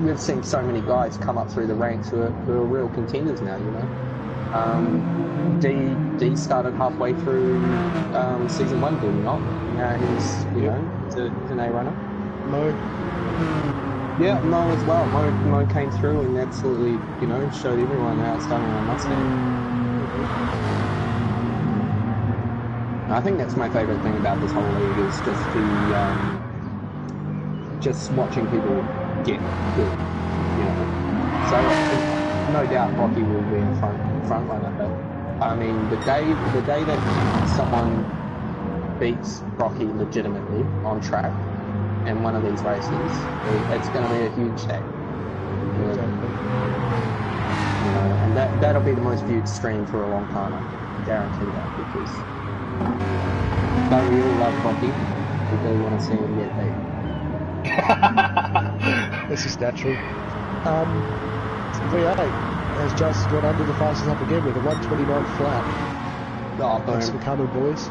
we've seen so many guys come up through the ranks who are real contenders now. You know. D started halfway through season 1, did he not? He's an A runner. Mo. Yeah, Mo as well. Mo came through and absolutely, you know, showed everyone how it's done on a Mustang. I think that's my favourite thing about this whole league is just just watching people get good. You know, so no doubt Rocky will be in front runner, but I mean the day that someone beats Rocky legitimately on track, in one of these races, it's going to be a huge day. Exactly. You know, and that'll be the most viewed stream for a long time. I guarantee that, because though we all love Bucky, we do want to see him get beat. This is natural. V8 has just got under the fastest up again with a 129 flat. Oh, Thanks for coming, boys.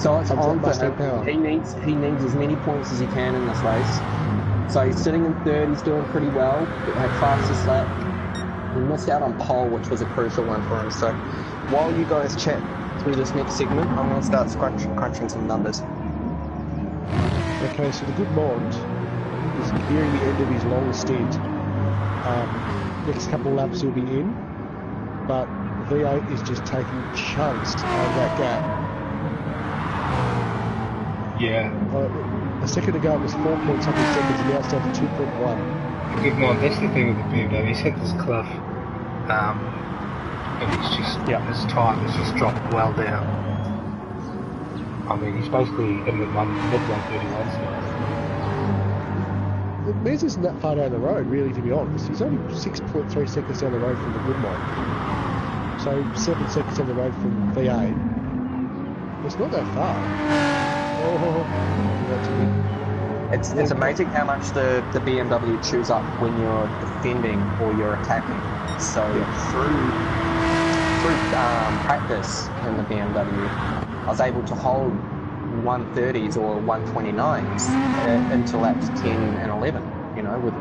So it's on for Mustang him. power. He needs as many points as he can in this race. So he's sitting in third. He's doing pretty well. He had fastest lap. He missed out on pole, which was a crucial one for him. So while you guys chat through this next segment, I'm going to start crunching some numbers. Okay, so the good Mond is nearing the end of his long stint. Next couple of laps he'll be in, but V8 is just taking chunks out of that gap. Yeah. A second ago it was 4 point something seconds, and now it's down to 2.1. Good man, that's the thing with the BMW. He's hit this cliff, and he's just his time has just dropped well down. I mean, he's basically in the mid 131s now. Mez isn't that far down the road, really, to be honest. He's only 6.3 seconds down the road from the good one. So 7 seconds down the road from V8. It's not that far. It's amazing how much the BMW chews up when you're defending or you're attacking. So through practice in the BMW, I was able to hold 130s or 129s into laps 10 and 11, you know, with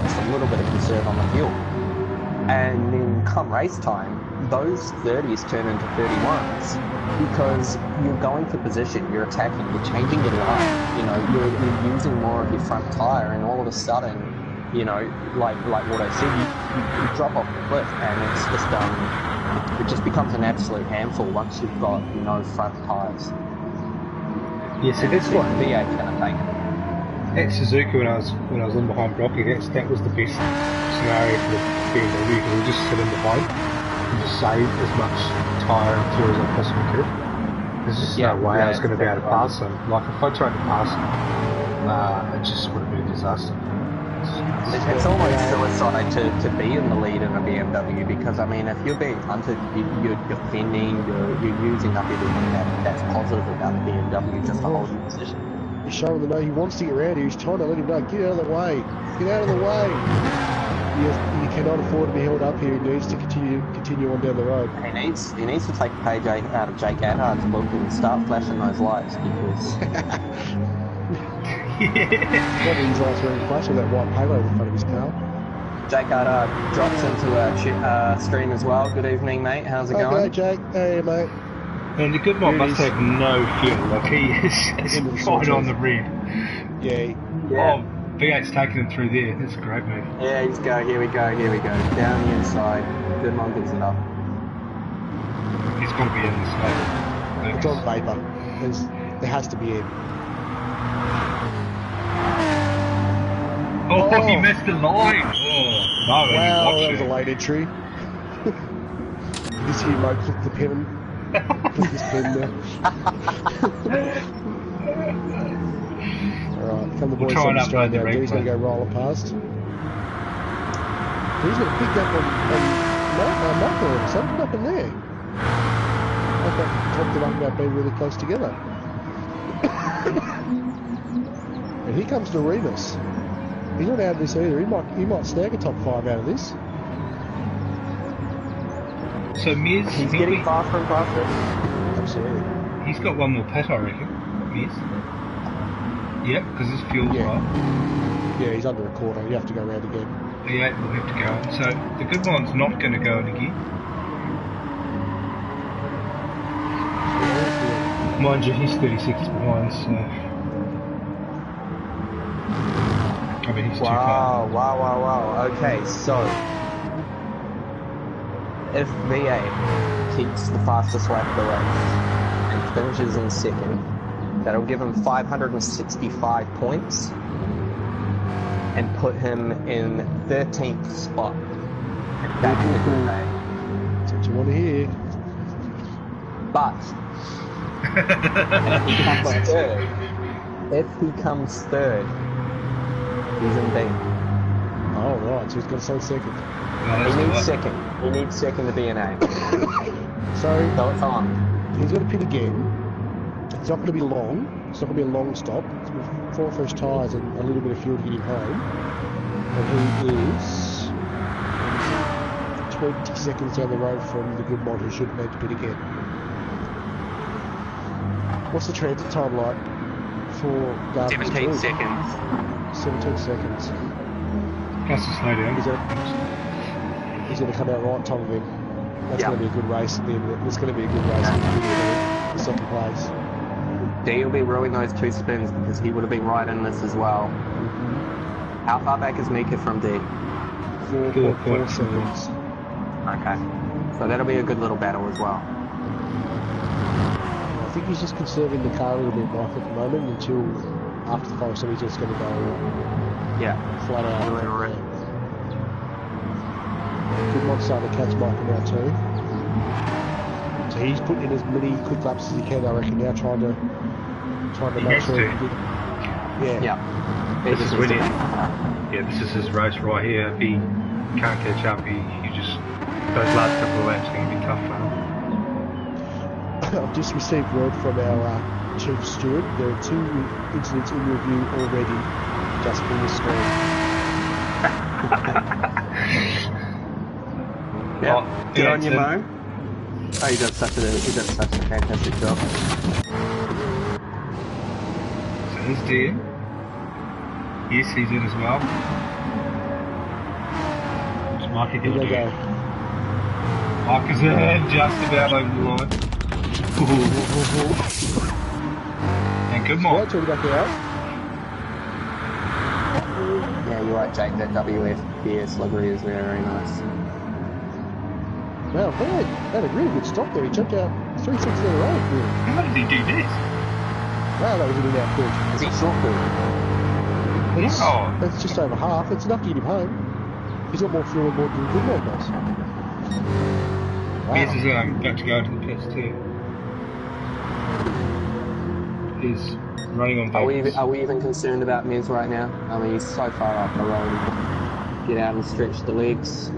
just a little bit of conserve on the fuel. And then come race time, those 30s turn into 31s because you're going for position, you're attacking, you're changing your line, you know, you're using more of your front tyre, and all of a sudden, you know, like what I said, you drop off the cliff, and it's just it just becomes an absolute handful once you've got no front tyres. Yeah, so that's what V8's going to take it. At Suzuka, when I was in behind Brocky, that was the best scenario for the BMW, because we just sit in behind and just save as much tyre and fuel as I possibly could. There's just no way I was going to be able to pass him. Like, if I tried to pass him, it just would have been a disaster. It's almost suicide to be in the lead in a BMW, because I mean, if you're being hunted, you're defending, you're using up everything that's positive about the BMW just to hold your position. He's showing the no, he wants to get around here. He's trying to let him know, get out of the way, get out of the way. You cannot afford to be held up here. He needs to continue on down the road. He needs to take a page out of Jake Adhard's book and start flashing those lights, because One of these lights wearing flash with that white halo in front of his car. Jake Adhard drops into a stream as well. Good evening, mate. How's it going? Okay, Jake. Hey, mate. And the good one must have no fuel. Like, he is fine on the red. Yeah. Oh, V8's taking him through there. That's a great move. Yeah, he's go. Here we go. Down the inside. Good one picks it up. He's got to be in this mate. It's on paper. There has to be in. Oh, he missed the line! Oh, no, wow, that was a late entry. This remote clicked the pen. Click this pen there. Alright, come the boys on the straight down. He's going to go rolling past. He's got a big gap on Michael or something up in there. I thought talked about being really close together. And here comes the Remus. He's not out of this either. He might snag a top 5 out of this. So Miz, he's getting faster and faster. Absolutely. He's got one more pit, I reckon. Miz. Yep, because his fuel's right. Yeah, he's under a quarter. You have to go around again. Yeah, we'll have to go. So the good one's not going to go in again. Mind you, he's 30 seconds behind, so... I mean, he's too far. Wow. Okay, so if V8 keeps the fastest lap of the race and finishes in second, that'll give him 565 points and put him in 13th spot back in the group A. That's what you want to hear. But if he comes third, If he comes third, he's in B. Oh, right, so he's got to stay second. No, He needs second. He needs second to be in A. So it's on. He's got to pit again. It's not going to be long. It's not going to be a long stop. It's going to be 4 fresh tyres and a little bit of fuel to get him home. And he is 20 seconds down the road from the good mod who should need to pit again. What's the transit time like for Gardens? 17 seconds. 17 seconds. Has to slow down. He's going to come out right on top of him. That's going to be a good race at the end of it. It's going to be a good race at the second place. D will be ruining those 2 spins because he would have been right in this as well. How far back is Mika from D? 4.4 seconds. Okay. So that'll be a good little battle as well. I think he's just conserving the car a little bit, Mike, at the moment until after the final stop he's just going to go flat out. Good mod starting to catch Michael now too. So he's putting in as many quick laps as he can, I reckon, now trying to make sure he did. Yeah. This is winning. Yeah, this is his race right here. If he can't catch up, he just those last couple of laps are going to be tough for him. I've just received word from our chief steward. There are 2 incidents in review already, just for the screen. Good on you, Mo. Oh, he does such a fantastic job. So he's there. Yes, he's in as well. What's Mikey going to do? Mike is in, just about over the line. And good morning. Yeah, you're right, Jake. That WFBS livery is very nice. Wow, they had a really good stop there. He jumped out 3 seconds in a row. Really. How did he do this? Wow, that was really out quick. Is he short good? It's just over half. It's enough to get him home. He's got more fuel and more than the good one does. Wow. He's about to go into the pits too. He's running on bubbles. Are we even concerned about Mez right now? I mean, he's so far off the road. Get out and stretch the legs.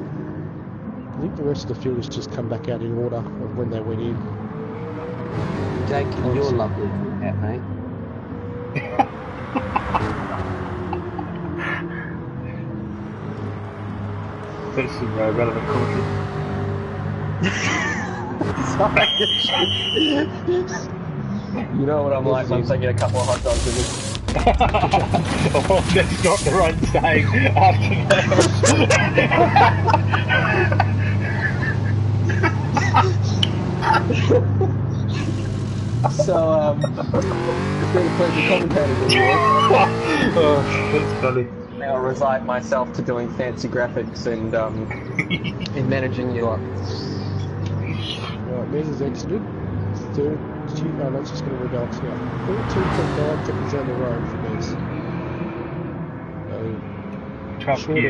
I think the rest of the field has just come back out in order of when they went in. Jake, you're lovely with that, mate. That's some relevant commentary. Sorry. You know what I'm like once I get a couple of hot dogs in this. Oh, that's not the right saying after So, it's been a pleasure commentating with you. Oh, that's funny. Now I resign myself to doing fancy graphics and managing you lot. Right, Mez is exited. That's just going to rebalance now. 14.9 seconds down the road for Mez. Short of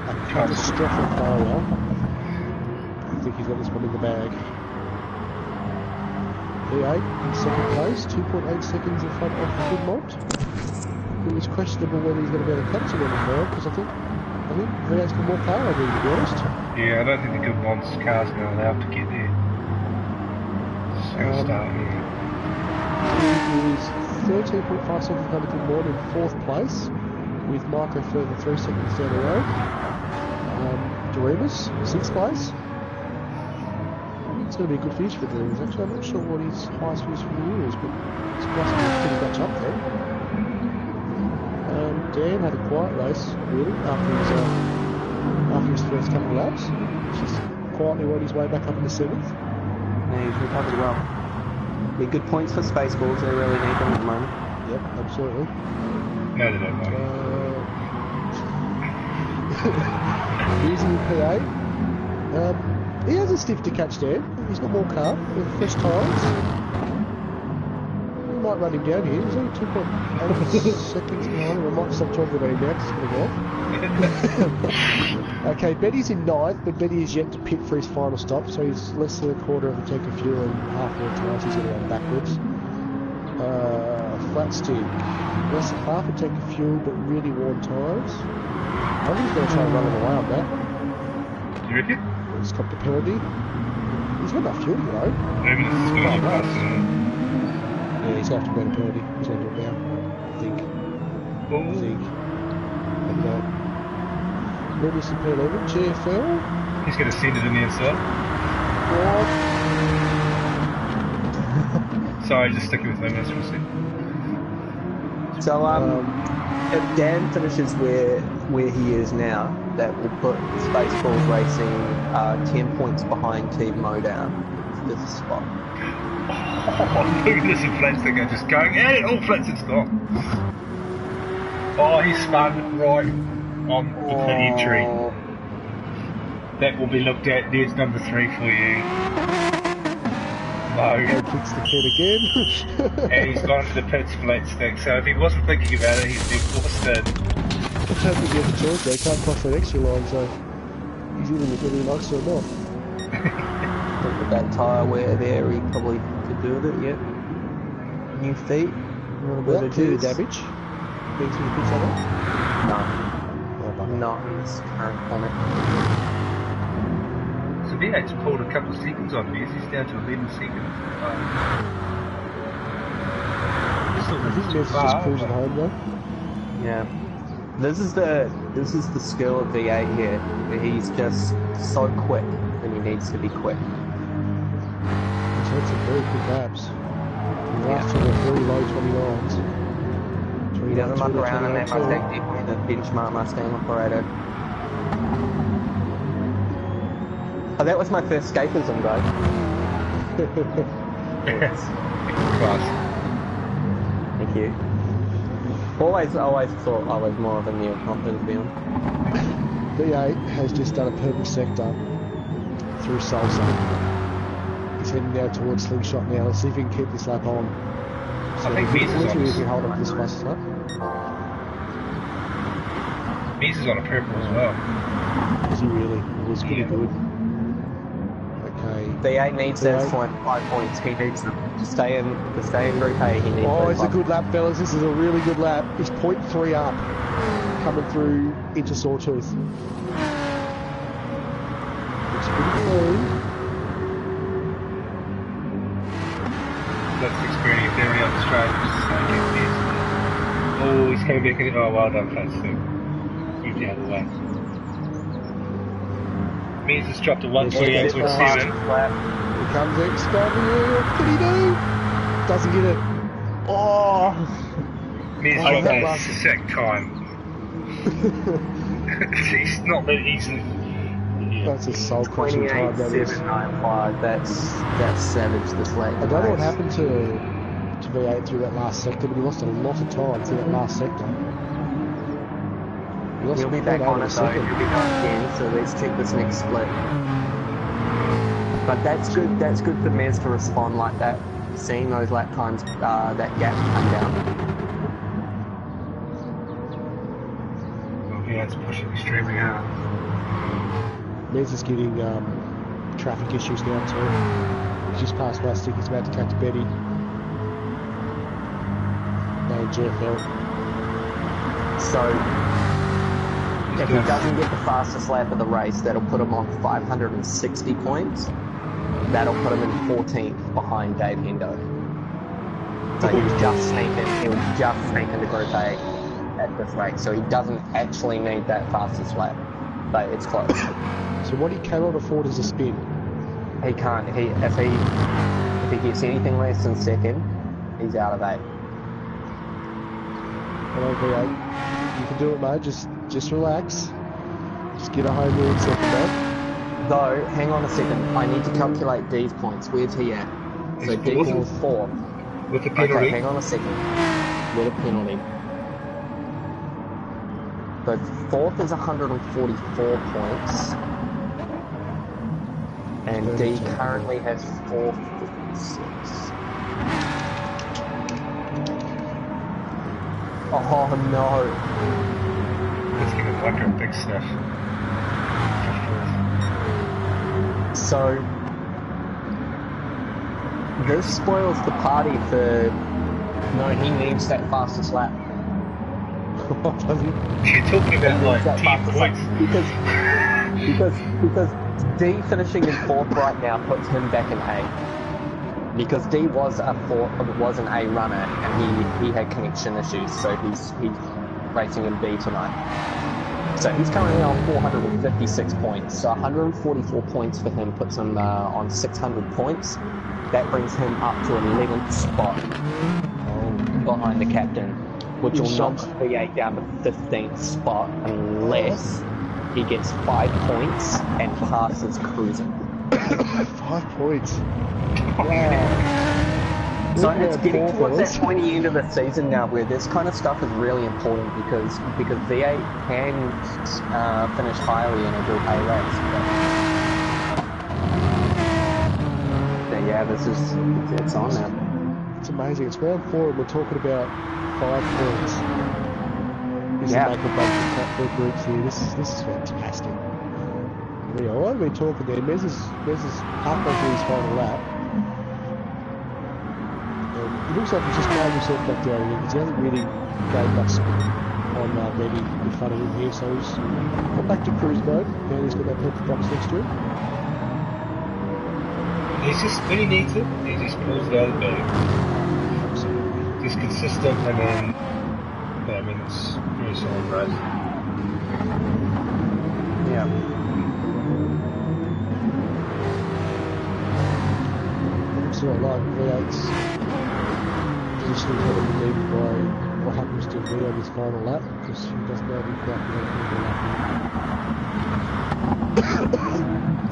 a catastrophic failure, I think he's got this one in the bag. V8 in second place, 2.8 seconds in front of the good mod. It was questionable whether he's going to be able to catch him anymore because I think V8's got more power over him, to be honest. Yeah, I don't think the good mod's car's going to allow him to get there. It's going to start here. He is 13.5 seconds behind the good mod in 4th place, with Marco further 3 seconds down the road. Doremus, 6th place. It's going to be a good finish for Doremus. Actually, I'm not sure what his highest finish for the year is, but it's possible pretty much up there. Dan had a quiet race, really, after his first couple of laps. Just quietly worked his way back up in the 7th. Yeah, he's recovered well. Be good points for Spaceballs, they really need them at the moment. Yep, absolutely. No, they don't mind. Using PA. He has a stiff to catch there. He's got more car with fresh tyres. We might run him down here. He's only 2.8 seconds behind him. I might stop talking about him now because it's going to go off. Okay, Betty's in 9th, but Betty is yet to pit for his final stop, so he's less than a quarter of a tank of fuel and half of the tyres he's going to run backwards. flat stick. Less than half a tank of fuel, but really worn tyres. I think he's going to try and run him away on that. Do you reckon? He's got the penalty. He's got enough fuel, you know. Maybe this is going to be fast. Yeah, he's going to have to burn a penalty. He's going to do it now. I think. Maybe not. Emergency P11, GFL. He's going to send it in the inside. What? Sorry, just sticking with him, that's what I said. So, if Dan finishes where he is now, that will put Spaceballs Racing 10 points behind Team Modown. Fifth spot. Oh, look at this inflate sticker just going at it. All flips, it's gone. Oh, he spun right on the pity tree. That will be looked at. There's number 3 for you. No. He kicks the kid again. And he's gone to the pits flat stick. So if he wasn't thinking about it, he's been forced in. I don't think he has a choice there. Can't cross that extra line, so he's either whether he likes it or not. With that tyre wear there, he probably could do with it, yeah. New feet, a little bit of clear juice. damage. Being through the pits like that? No. Not in this current climate. So V8's pulled a couple of seconds on this. He's down to 11 seconds. I think Mez is just cruising home though. Yeah. This is the skill of V8 here. He's just so quick when he needs to be quick. He's had some very quick laps. The last two were very low 29s. He doesn't muck around in that Mustang deep with the benchmark Mustang operator. Oh, that was my first escapism, though. Class. Thank you. Always thought I was more of a neocomp than Beyond. V8 has just done a purple sector through Salsa. He's heading now towards Slingshot now. Let's see if he can keep this lap on. So I think Mies is on if he can hold on to this fastest lap. Mies is on a purple as well. Is he really? It was pretty good. Okay. V8 needs those 5 points. He needs them to stay in Group A. He needs. Oh, it's a good lap, fellas. This is a really good lap. He's 0.3 up, coming through into Sawtooth. Looks pretty clean. That's experience every other straight. Oh, he's coming back in. Oh, well done, fantastic. Moved out of the way. Mies has dropped to 148.7. Here comes Extraordinary. What can he do? Doesn't get it. Oh! Mies dropped that sick time. He's not that easy. That's a soul crushing time. 28.795. That's savage this late. I don't know what happened to V8 through that last sector, but he lost a lot of time through that last sector. He'll be back on it though. He'll be back again. So let's check this next split. But that's good. That's good for Mez to respond like that. Seeing those lap times, that gap come down. Well, yeah, it's pushing extremely hard. Mez is getting traffic issues now too. He's just passed Rustic. He's about to catch Betty. No, GFL. So if he doesn't get the fastest lap of the race, that'll put him on 560 points. That'll put him in 14th behind Dave Hendo. So he was just sneaking into Group A at this race. So he doesn't actually need that fastest lap, but it's close. So what he cannot afford is a spin. He can't. If he gets anything less than second, he's out of 8. Hello V8. You can do it, mate. Just relax. Just get a home rule in second, mate. Though, hang on a second. I need to calculate D's points. Where's he at? So D is 4th. With the penalty. Okay, hang on a second. With a penalty. So 4th is 144 points. And D currently has 456. Oh no. It's going to wonder big stuff. So this spoils the party for No, he needs that fastest lap. Does he? You're talking about like team points. Because D finishing in 4th right now puts him back in A. Because D was an A runner and he had connection issues, so he's racing in B tonight. So he's currently on 456 points. So 144 points for him puts him on 600 points. That brings him up to 11th spot behind the captain, which will knock V8 down to 15th spot unless he gets 5 points and passes cruising. 5 points. Wow. So it's getting towards that pointy end of the season now where this kind of stuff is really important because V8 can finish highly in a Group A race. But yeah, it's on now. It's amazing. It's round 4 and we're talking about 5 points. This is make or break the groups here. This is fantastic. Yeah, what have we been talking there? Mez is halfway through his final lap. It looks like he's just made himself back down here because he hasn't really gained much on Reddy in front of him here, so he's got back to cruise mode. Now he's got that purple box next to him. He's just, when he needs it, he just pulls it out of the bag. Absolutely. Just consistent, and then, yeah, I mean, it's very solid race. Yeah. It's not like V8's positioning heavily leading by what happens to V on his final lap, because he doesn't know if he's back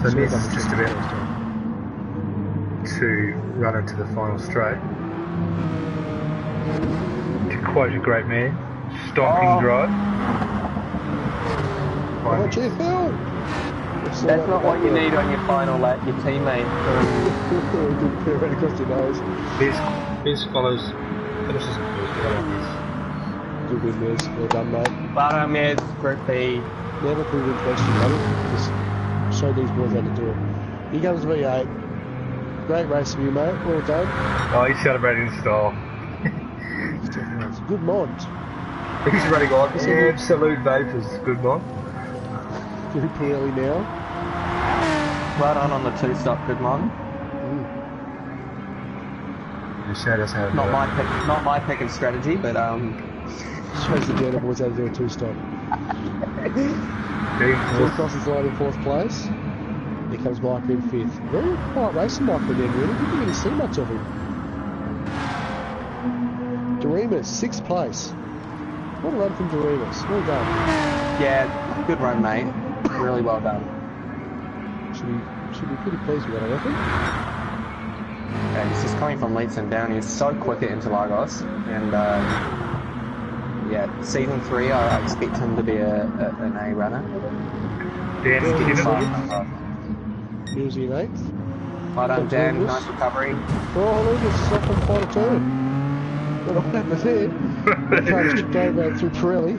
So Nez is just about to run into the final straight. To quote a great man, stonking drive. Oh, GFL! That's not what you need on your final lap, your teammate. Right across your nose. Bez follows, finishes in first. Good win, Mez. Well done, mate. But Mez, Group B. Never put it in question, buddy. Just show these boys how to do it. Here comes V8. Great race for you, mate. Well done. Oh, he's celebrating in style. It's a good mod. He's running on absolute vapors. Good mod. Very early now. Right on the 2-stop, good mon. He showed us how to do it. Not my pick of strategy, but Shows the Dana boys how to do a 2-stop. Just crosses the line in 4th place. Here comes Micah in 5th. Very quiet racing Micah then, really. Didn't really see much of him. Doremus, 6th place. What a run from Doremus. Well done. yeah, good run, mate. Really well done. Should be pretty pleased with that, I reckon. Yeah, he's just coming from leaps and down. He's so quick at Interlagos, and yeah, season 3, I expect him to be an A runner. Dan, New Zealand 8th. Well done, Dan. Nice recovery. Oh, look, it's off on the final turn. What happened there? They're trying to go back through Pirelli.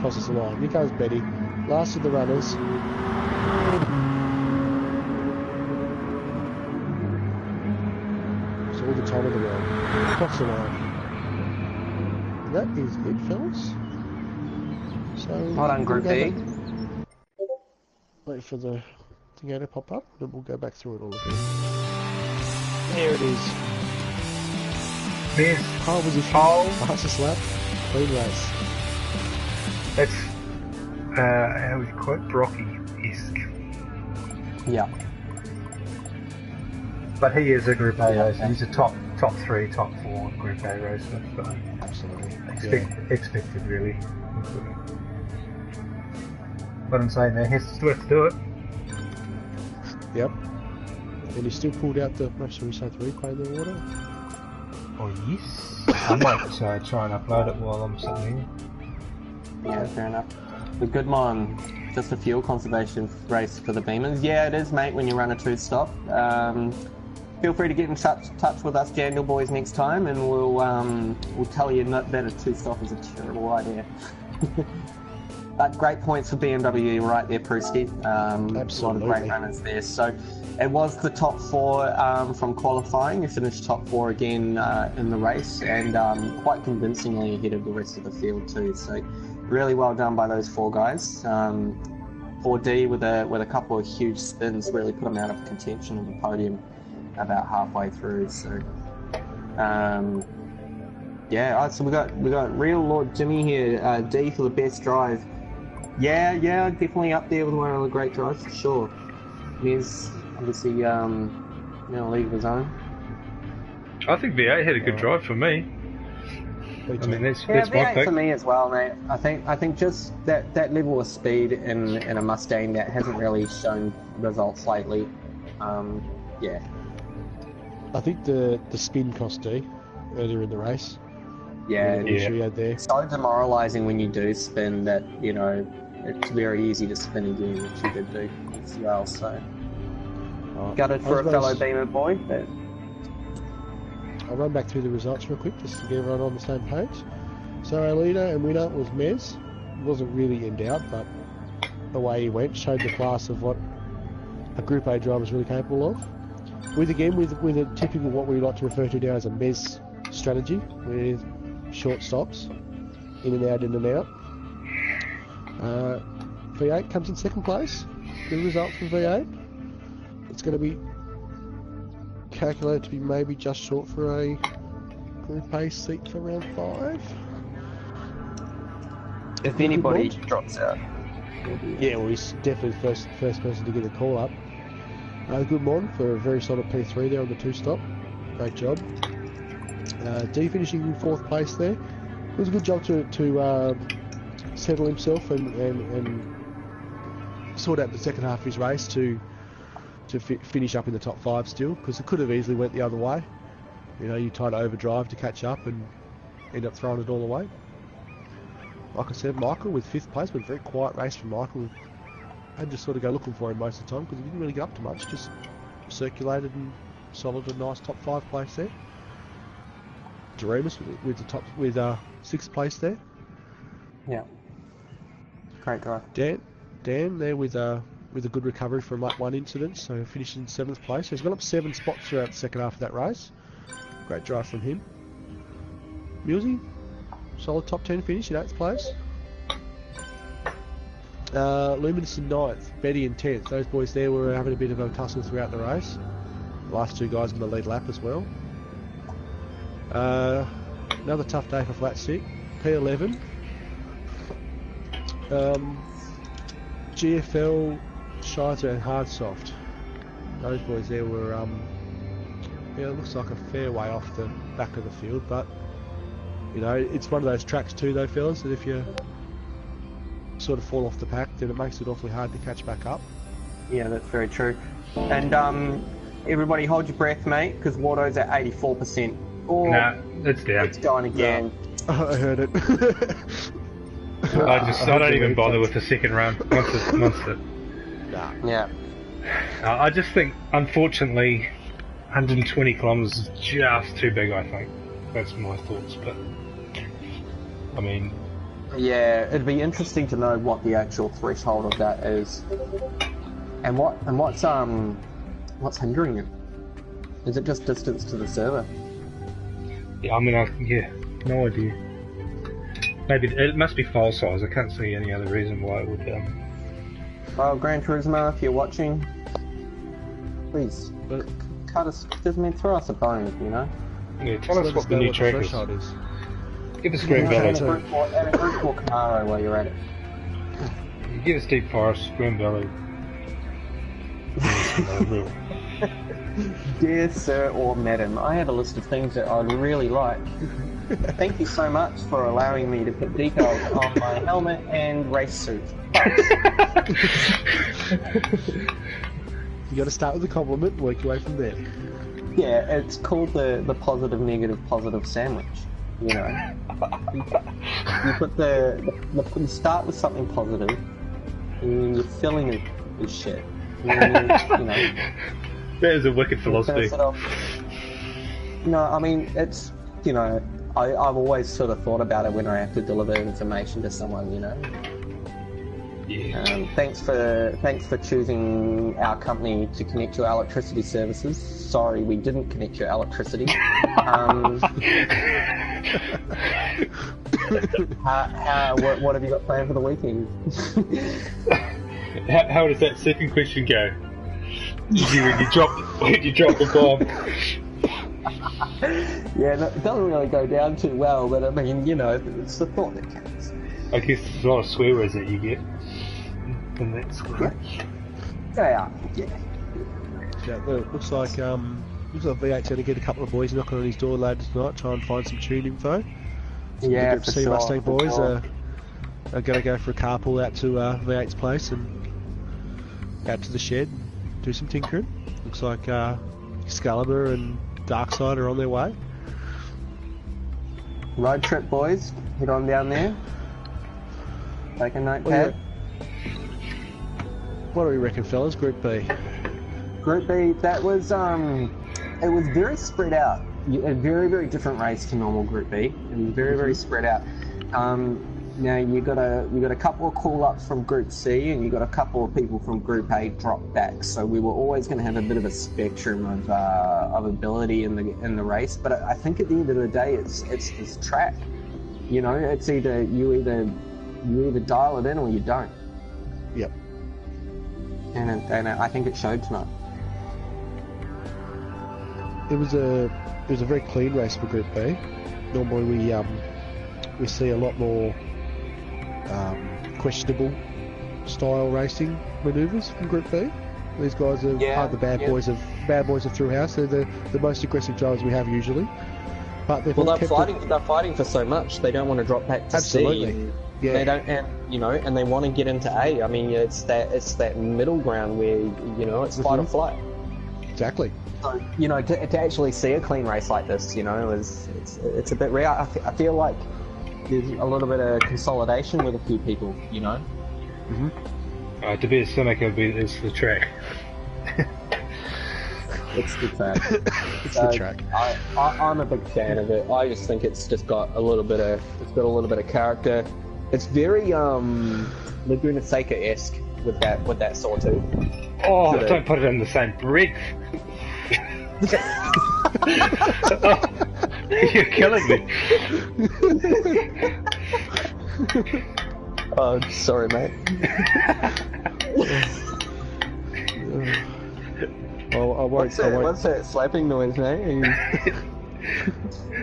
Crosses the line. Here comes Betty. Last of the runners. It's all the time in the world. Cross the line. And that is it, fellas. So, Well done, Group B. Wait for the thing to pop up, then we'll go back through it all again. There it is. There's Pole position, fastest lap, clean race. That's how would you call it? Brocky-esque. Yeah. But he is a Group A racer. He's a top 3, top 4 Group A racer. So Absolutely. expected, really. But I'm saying that he still has to do it. Yep. And he still pulled out the. Should we start the replay in the water? Oh yes. I might try and upload it while I'm sitting here. Yeah, fair enough. The Goodmon, just a fuel conservation race for the Beamers. Yeah, it is, mate, when you run a 2-stop. Feel free to get in touch with us Daniel boys next time, and we'll tell you that a 2-stop is a terrible idea. But great points for BMW right there, Pruski. Absolutely. A lot of great runners there. So it was the top 4 from qualifying. You finished top 4 again in the race, and quite convincingly ahead of the rest of the field too. So really well done by those 4 guys. 4D with a couple of huge spins really put them out of contention of the podium about halfway through. So yeah, so we got real Lord Jimmy here. D for the best drive. Yeah, definitely up there with one of the great drives for sure. He's obviously in a league of his own. I think V8 had a good drive for me. I mean, that's my V8 pick. for me as well, mate. I think just that level of speed in a Mustang that hasn't really shown results lately. Yeah. I think the spin cost D earlier in the race. Yeah, the issue he had there. It's so demoralising when you do spin that, you know, it's very easy to spin again, which you did do as well. So gutted for a fellow Beamer boy. But I'll run back through the results real quick just to get everyone on the same page. So our leader and winner was Mez. Wasn't really in doubt, but the way he went showed the class of what a Group A driver is really capable of. With a typical what we like to refer to now as a Mez strategy, with short stops, in and out, in and out. V8 comes in second place. Good result for V8. It's going to be calculated to be maybe just short for a Group A seat for round 5. if anybody drops out, yeah, well, he's definitely the first person to get a call up. Good mon for a very solid P3 there on the 2-stop. Great job. D finishing in 4th place there. It was a good job to settle himself and sort out the second half of his race to finish up in the top 5 still, because it could have easily went the other way. You know, you try to overdrive to catch up and end up throwing it all away. Like I said, Michael with 5th place, but a very quiet race from Michael. I had to sort of go looking for him most of the time because he didn't really get up to much, just circulated and solid and nice top 5 place there. Jeromus with the top 6th place there. Yeah, great drive. Dan there with a good recovery from that one incident, so finished in 7th place. So he's gone up 7 spots throughout the second half of that race. Great drive from him. Millsy, solid top 10 finish in 8th place. Luminous in 9th, Betty in 10th. Those boys there were having a bit of a tussle throughout the race. The last 2 guys in the lead lap as well. Another tough day for Flat Stick. P11. GFL, Shizer and Hardsoft. Those boys there were, it looks like a fair way off the back of the field, but, you know, it's one of those tracks too though, fellas, that if you sort of fall off the pack, then it makes it awfully hard to catch back up. Yeah, that's very true. And everybody hold your breath, mate, because Wardo's at 84%. Oh, nah, it's down. It's going again. No. I heard it. I don't even bother with the second run once it. Nah. Yeah. I just think, unfortunately, 120 kilometers is just too big. I think that's my thoughts. But I mean, yeah, it'd be interesting to know what the actual threshold of that is, and what's hindering it. Is it just distance to the server? yeah, I mean, no idea. Maybe it must be file size. I can't see any other reason why it would. Well, Gran Turismo, if you're watching, please cut us. Just throw us a bone, you know. Yeah, tell us what the new track is. Give us Green Valley. And a group for Camaro while you're at it. Give us Deep Forest, Green Valley. Dear Sir or Madam, I have a list of things that I'd really like. Thank you so much for allowing me to put decals on my helmet and race suit. You got to start with a compliment and work your way from there. Yeah, it's called the positive, negative, positive sandwich. You know, you put you start with something positive, and then you're filling it with shit. And then you know. That is a wicked philosophy. No, I mean, it's, you know, I've always sort of thought about it when I have to deliver information to someone, you know. Yeah. Thanks for choosing our company to connect your electricity services. Sorry, we didn't connect your electricity. What have you got planned for the weekend? How does that second question go? When you drop the bomb. Yeah, no, it doesn't really go down too well, but I mean, you know, it's the thought that counts. I guess there's a lot of swear words that you get in that swear. Yeah. Looks like V8's going to get a couple of boys knocking on his door later tonight, try and find some tune info. Some Yeah, Group C Mustang boys are going to go for a carpool out to V8's place and out to the shed, do some tinkering. Looks like Excalibur and Darkside are on their way. Road trip, boys. Head on down there. Take a notepad. What do we reckon, fellas? Group B. Group B. That was it was very spread out. A very, very different race to normal Group B. It was very, very spread out. Now you got a couple of call-ups from Group C, and you got a couple of people from Group A drop back. So we were always going to have a bit of a spectrum of ability in the race. But I think at the end of the day, it's this track. You know, it's either you dial it in or you don't. Yep. And I think it showed tonight. It was a very clean race for Group B. Normally we see a lot more questionable style racing manoeuvres from Group B. These guys are part of the bad boys of Thrillhouse. They're the most aggressive drivers we have usually. But they're fighting for so much. They don't want to drop back to absolutely. C. Yeah. They don't, and they want to get into A. I mean, it's that middle ground where it's fight or flight. Exactly. So to actually see a clean race like this, it's a bit rare. I feel like there's a little bit of consolidation with a few people, Mm-hmm. To be a cynic, it's the track. It's the track. The track. I'm a big fan of it. I just think it's got a little bit of character. It's very Laguna Seca-esque with that sawtooth. Oh, don't put it in the same breath. You're killing me. Oh, sorry, mate. What's that slapping noise, mate?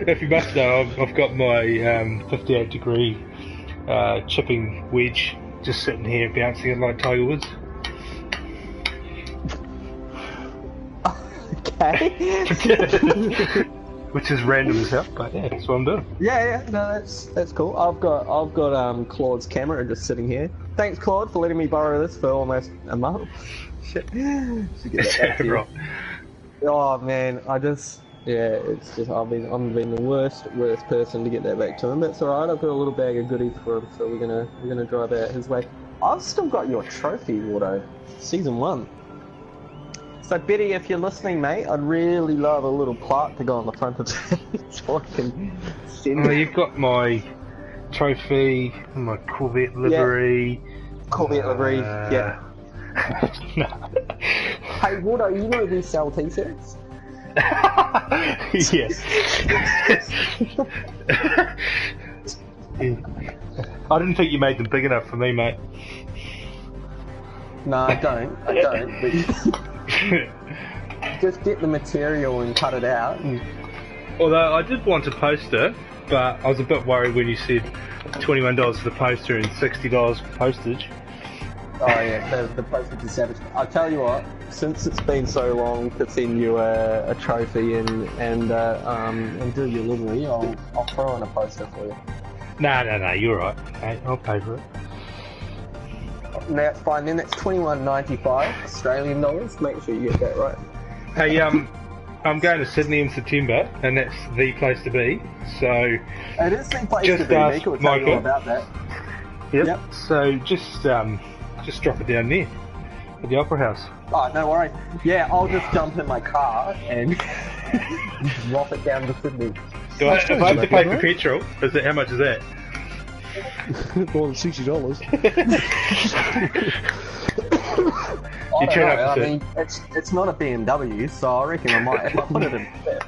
If you must know, I've got my 58 degree chipping wedge just sitting here bouncing it like Tiger Woods. Okay. Which is random as hell, but yeah, that's what I'm doing. Yeah, no, that's cool. I've got Claude's camera just sitting here. Thanks, Claude, for letting me borrow this for almost a month. Shit. Should get that back to you. Right. Oh man, I'm been the worst person to get that back to him. That's alright. I've got a little bag of goodies for him, so we're gonna drive out his way. I've still got your trophy, Wardo. Season 1. So Betty, if you're listening, mate, I'd really love a little plaque to go on the front of it so I can send it. You've got my trophy, my Corvette livery. Yeah. Corvette livery, yeah. No. Hey, Wardo, you know we sell t-shirts? Yes. I didn't think you made them big enough for me, mate. No, I don't. But just get the material and cut it out. Although I did want a poster, but I was a bit worried when you said $21 for the poster and $60 for postage. Oh yeah, the postage is savage. I'll tell you what, since it's been so long to send you a trophy and do your livery, I'll throw in a poster for you. No, you're right. Hey, I'll pay for it. That's fine then, that's $21.95 Australian dollars. Make sure you get that right. Hey, I'm going to Sydney in September, and that's the place to be. So it is the place just to be. ask Nick will tell Michael you all about that. Yep. So just drop it down there at the Opera House. Oh, no worries. Yeah, I'll just jump in my car and drop it down to Sydney. If I have to pay for petrol, how much is that? More than $60. I don't know. I mean, it's not a BMW, so I reckon I might, if I put it in fifth,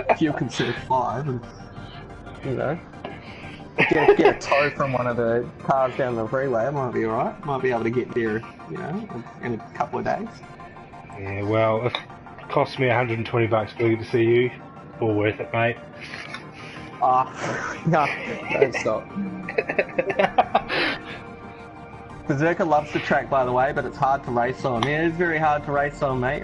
if you consider 5, and, you know, get a tow from one of the cars down the freeway, I might be alright. Might be able to get there, you know, in a couple of days. Yeah, well, if it costs me $120 to see you, all worth it, mate. No, don't stop. Berserker loves the track, by the way, but it's hard to race on. Yeah, it's very hard to race on, mate.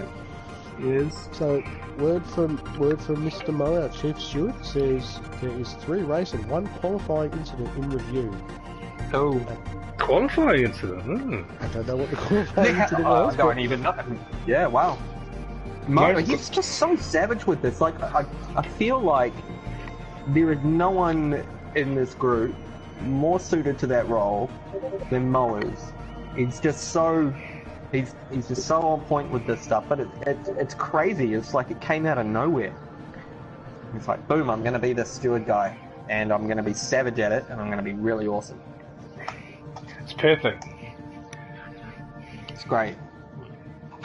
It is. So, word from Mr. Mo, our chief steward, says there is 3 race and 1 qualifying incident in review. Oh. Qualifying incident? I don't know what the qualifying incident was. I don't even know. Yeah, wow. Mo, he's just so savage with this. Like, I feel like there is no one in this group more suited to that role than Mo is. He's just so on point with this stuff, but it's crazy. It's like it came out of nowhere. It's like, boom, I'm gonna be the steward guy, and I'm gonna be savage at it, and I'm gonna be really awesome. It's perfect. It's great.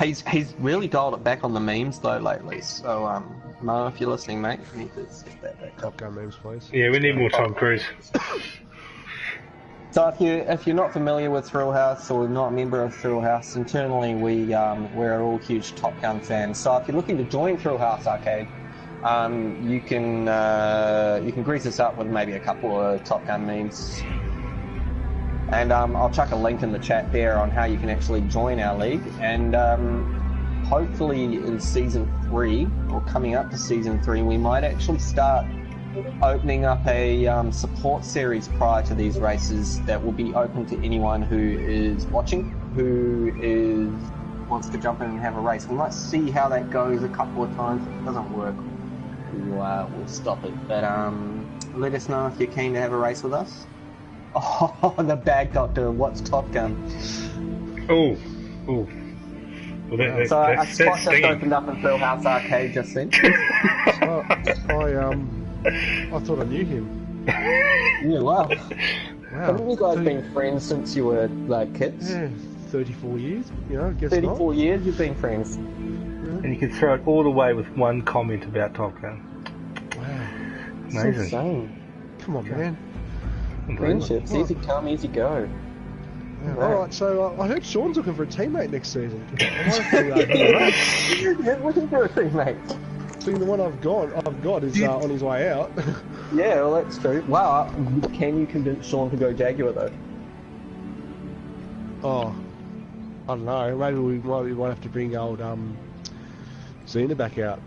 He's really dialed it back on the memes though lately. So Mo, if you're listening, mate, you need to step that back. Top Gun memes, please. Yeah, we need more Tom Cruise. So if you're not familiar with Thrillhouse or not a member of Thrillhouse, internally we're all huge Top Gun fans. So if you're looking to join Thrillhouse Arcade, you can grease us up with maybe a couple of Top Gun memes, and I'll chuck a link in the chat there on how you can actually join our league. And hopefully in season 3 or coming up to season 3, we might actually start opening up a support series prior to these races that will be open to anyone who is watching, wants to jump in and have a race. We might see how that goes a couple of times. If it doesn't work, we'll stop it. But let us know if you're keen to have a race with us. Oh, the bag doctor, what's Top Gun? Oh. Well, so a spot just opened up in Thrillhouse Arcade just then. I thought I knew him. Yeah, wow. Haven't you guys been friends since you were like kids? Yeah, 34 years, you know, I guess 34 years you've been friends. And you can throw it all away with one comment about Top Gun. Wow. Amazing. It's insane. Come on, man. Friendships, easy come, easy go. Yeah, alright, so I heard Sean's looking for a teammate next season. I might have to, yeah, looking for a teammate. See, the one I've got is on his way out. Yeah, well, that's true. Wow, can you convince Sean to go Jaguar though? Oh, I don't know. Maybe we might have to bring old Xena back out.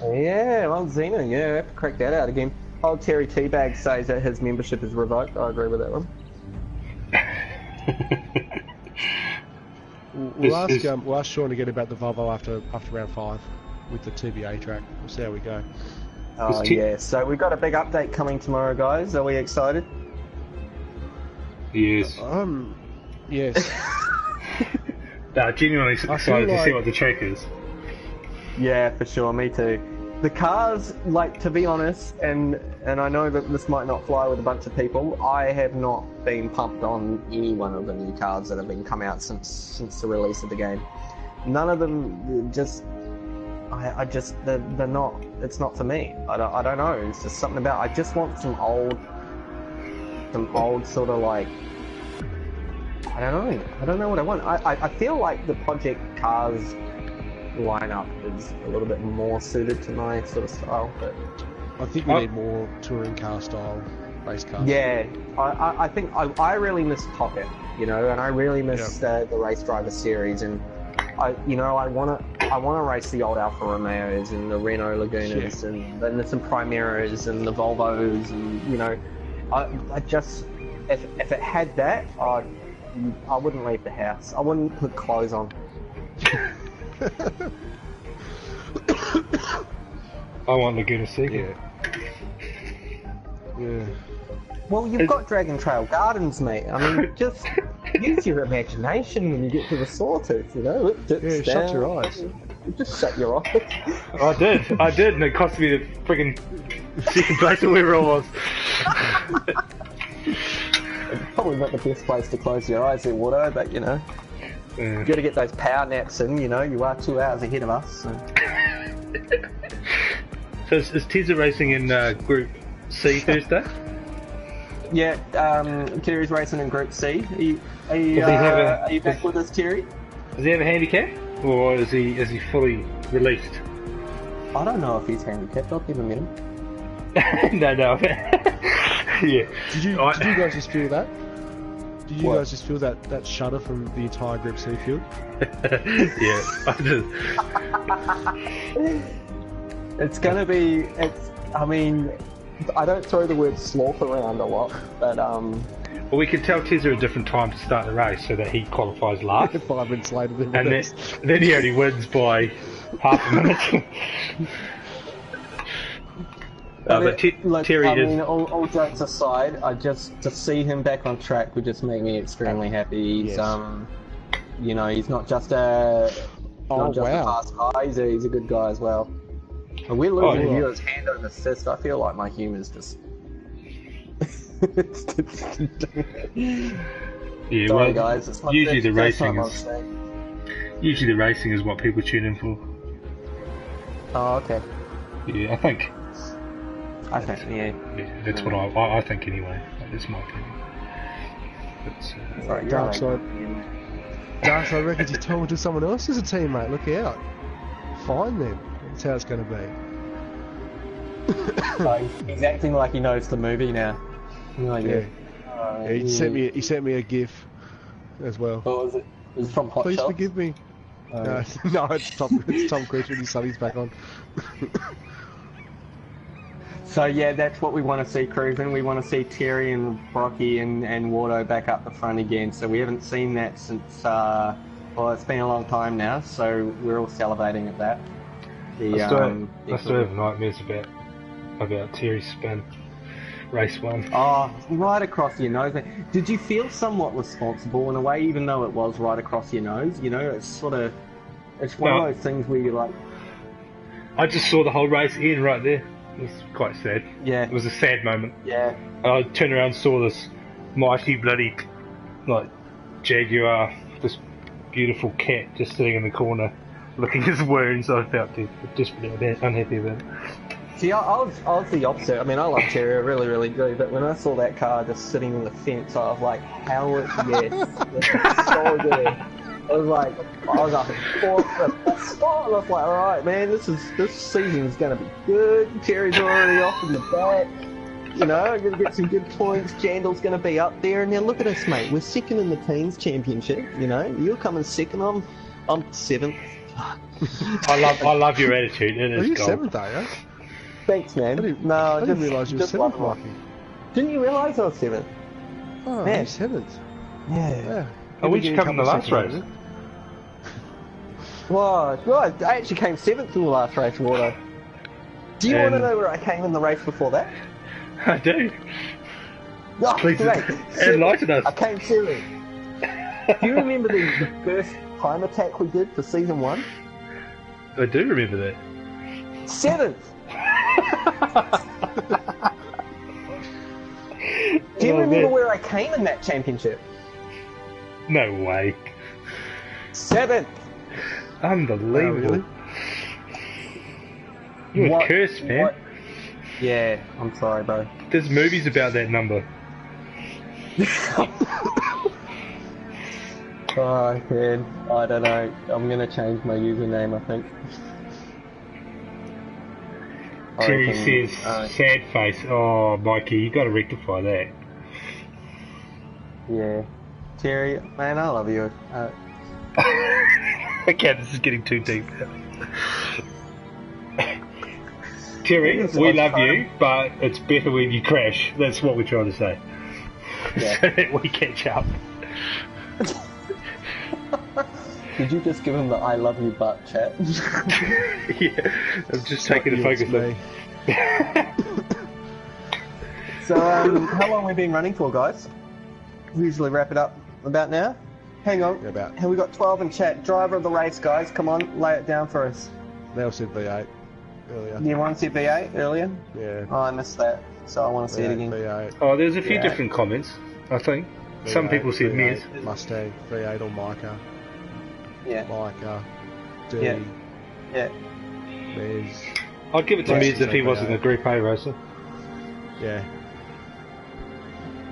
Yeah, well, Xena, yeah, we have to crack that out again. Old Terry Teabag says that his membership is revoked. I agree with that one. We'll ask Sean to get about the Volvo after round 5 with the TBA track. We'll see how we go. Oh yeah, so we've got a big update coming tomorrow, guys. Are we excited? Yes. Yes. Genuinely excited to see what the track is. Yeah, for sure. Me too. The cars, like, to be honest, and I know that this might not fly with a bunch of people, I have not been pumped on any one of the new cars that have been come out since the release of the game. None of them they're not, it's not for me. I don't know, it's just something about, I just want some old sort of like, I don't know what I want. I feel like the Project Cars lineup is a little bit more suited to my sort of style, but I think we need more touring car style race cars. Yeah, I think I really miss Pocket, you know, and I really miss the Race Driver series, and I want to race the old Alfa Romeos and the Renault Lagunas and then some Primeras and the Volvos, and you know, I just if it had that, I wouldn't leave the house. I wouldn't put clothes on. I want Laguna Seca. Yeah. Well, you've got Dragon Trail Gardens, mate. I mean, just use your imagination when you get to the Sawtooth, you know. Shut your eyes. Just shut your eyes. I did, and it cost me the friggin' second place or wherever I was. Probably not the best place to close your eyes there, Water, but you know. You gotta get those power naps in, you know, you are 2 hours ahead of us. So is Tezza racing in Group C Thursday? Yeah, Terry's racing in Group C. Are you back with us, Terry? Does he have a handicap? Or is he fully released? I don't know if he's handicapped, I've never met him. No. Yeah. Did you guys just feel that? Did you What? guys just feel that shudder from the entire Group C field? Yeah, I did. It's gonna be, I mean, I don't throw the word sloth around a lot, but Well, we can tell Tezza a different time to start the race so that he qualifies last. 5 minutes later than And then he only wins by half a minute. But Terry I is... mean, all jokes aside, to see him back on track would just make me extremely happy. He's, you know, he's not just a fast guy, he's a good guy as well. And we're losing viewers hand over fist. I feel like my humour's just... Yeah, Sorry, well, guys, it's my usually the first racing time on is... stage. Usually the racing is what people tune in for. Oh, okay. Yeah, I think... I think, yeah. Yeah, that's what I think anyway. That's my opinion. But, Sorry, you're Dark right. Side reckons you told to someone else as a teammate. Look out. Fine then. That's how it's going to be. Like, he's acting like he knows the movie now. Like, Yeah, he sent me a GIF as well. What was it? It was from Hot Please Shots? forgive me. No, it's Tom Cruise with his sunnies back on. So yeah, that's what we want to see cruising. We want to see Terry and Brocky and Wardo back up the front again. So we haven't seen that since, well, it's been a long time now, so we're all salivating at that. I still have nightmares about Terry's spin. Race 1. Oh, right across your nose. Did you feel somewhat responsible in a way, even though it was right across your nose? You know, it's one of those things where you're like... I just saw the whole race end right there. It was quite sad. Yeah. It was a sad moment. Yeah. And I turned around and saw this mighty bloody, like, Jaguar, this beautiful cat just sitting in the corner looking at his wounds. I felt desperately unhappy about it. See, I was the opposite. I mean, I love Terry, I really, really do. But when I saw that car just sitting on the fence, I was like, hell yes, this is so good. I was up at 4th spot, and I was like, alright man, this season's gonna be good. Terry's already off in the back. You know, I'm gonna get some good points. Jandal's gonna be up there, and now look at us, mate. We're second in the teams championship. You know, you're coming second. I'm 7th. I love your attitude. It Are is you gold. 7th, are you? Thanks, man. I didn't realise you were 7th, Mikey. Didn't you realise I was 7th? Oh, Man. you're 7th. Yeah. Oh, we just come in the last race. Well, I actually came 7th in the last race, Wardo. Do you want to know where I came in the race before that? I do. Oh, Please great. enlighten us. I came 7th. Do you remember the first time attack we did for season 1? I do remember that. 7th! Do you remember where I came in that championship? No way. 7th! Unbelievable. Really? You're cursed, man. Yeah, I'm sorry, bro. There's movies about that number. Oh, man. I don't know. I'm gonna change my username, I think. Terry says, sad face. Oh, Mikey, you gotta rectify that. Yeah. Terry, man, I love you. Okay, this is getting too deep now. Terry, we love you, but it's better when you crash. That's what we're trying to say. Yeah. So that we catch up. Did you just give him the I love you butt chat? Yeah, I'm just taking the focus on. So, how long have we been running for, guys? We usually wrap it up about now. hang on. About. And we got 12 in chat. Driver of the race, guys. Come on, lay it down for us. Nell said V8 earlier. You want to see V8 earlier? Yeah. Oh, I missed that. So I want to see it again. V8. Oh, there's a few different comments, I think. V8, Some people said Miz. Mustang, V8 or Micah. Yeah. Micah. D. Yeah. Yeah. Miz. I'd give it to Miz if he wasn't a Group A racer. Yeah.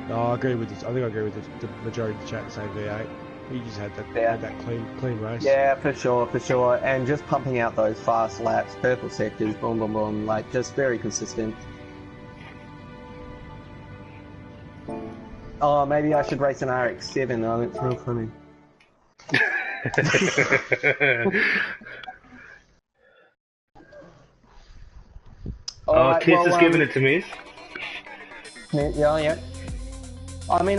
No, I agree with this. I think I agree with the majority of the chat saying V8. He just had that clean race. Yeah, for sure. And just pumping out those fast laps, purple sectors, boom, boom, boom, like just very consistent. Oh, maybe I should race an RX-7. Oh, that's real funny. Oh, Kiss is giving it to me. Yeah. I mean,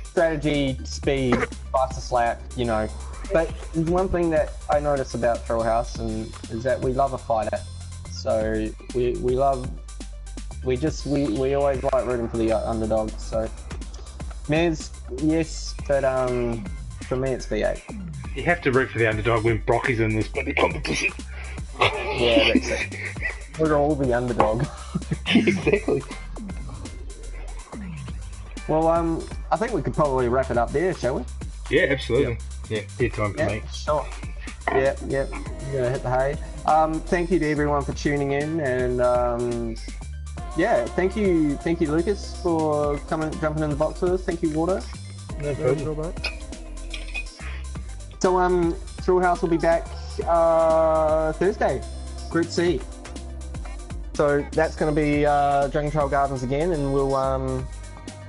strategy, speed, fastest lap, you know. But one thing that I notice about Thrillhouse is that we love a fighter. So we always like rooting for the underdog. So Mez, yes, but for me it's V8. You have to root for the underdog when Brocky's in this bloody competition. Yeah, that's it. We're all the underdog. Exactly. Well, I think we could probably wrap it up there, shall we? Yeah, absolutely. Yeah, bedtime for me. Sure. Yeah. You're gonna hit the hay. Thank you to everyone for tuning in, and yeah, thank you, Lucas, for jumping in the box with us. Thank you, Water. No problem. So, Thrillhouse will be back Thursday, Group C. So that's going to be Dragon Trail Gardens again, and we'll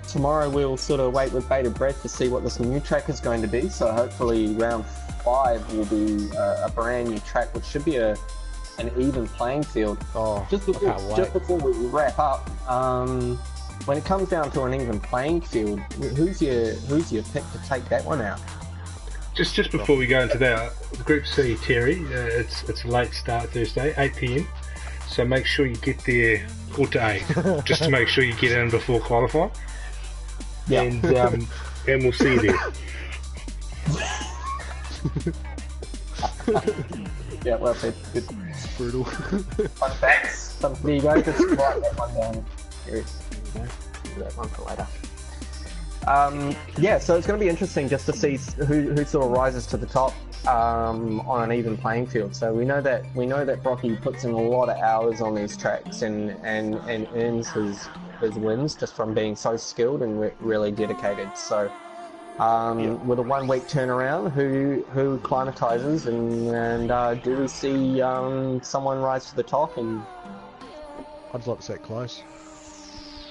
tomorrow we'll sort of wait with bated breath to see what this new track is going to be. So hopefully round 5 will be a brand new track, which should be an even playing field. Oh, just before we wrap up, when it comes down to an even playing field, who's your pick to take that one out? Just before we go into that, Group C, Terry, it's a late start Thursday, 8 PM. So make sure you get there quarter to 8, just to make sure you get in before qualifying. Yeah. And we'll see you there. Yeah, well said. Good. Brutal. Fun facts. There you go. Just write that one down. There you go. Do that one for later. Yeah, so it's going to be interesting just to see who sort of rises to the top on an even playing field. So we know that Brocky puts in a lot of hours on these tracks and earns his wins just from being so skilled and really dedicated. So with a 1 week turnaround, who acclimatizes and do we see someone rise to the top? And I'd like to see it close.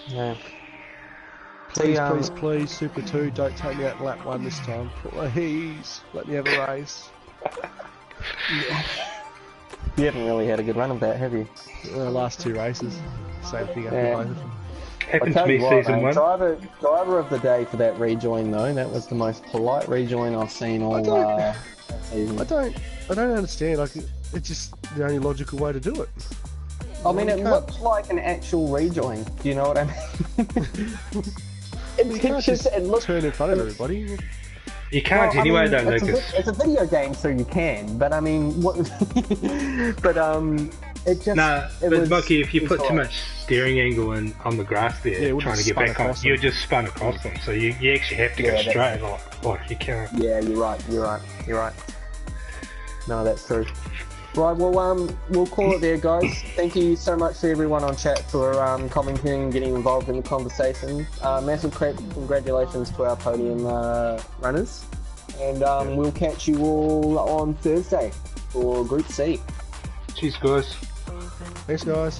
Yeah. Please, Super 2, don't take me out lap 1 this time. Please, let me have a race. You haven't really had a good run of that, have you? Last 2 races, same thing after both of them. Happened to me season 1. Driver of the day for that rejoin though. That was the most polite rejoin I've seen all season. I don't understand. Like, it's just the only logical way to do it. I mean, it looked like an actual rejoin. Do you know what I mean? It looks turn in front of everybody. You can't anyway, though, Lucas. It's a video game, so you can. But I mean, what? But it just. Nah, but Bucky, if you put too much steering angle on the grass there, trying to get back on, you're just spun across them. So you actually have to go straight. Like you can't. Yeah, you're right. No, that's true. Right, well, we'll call it there, guys. Thank you so much to everyone on chat for commenting and getting involved in the conversation. Massive congratulations to our podium runners. And we'll catch you all on Thursday for Group C. Cheers, guys. Thanks, guys.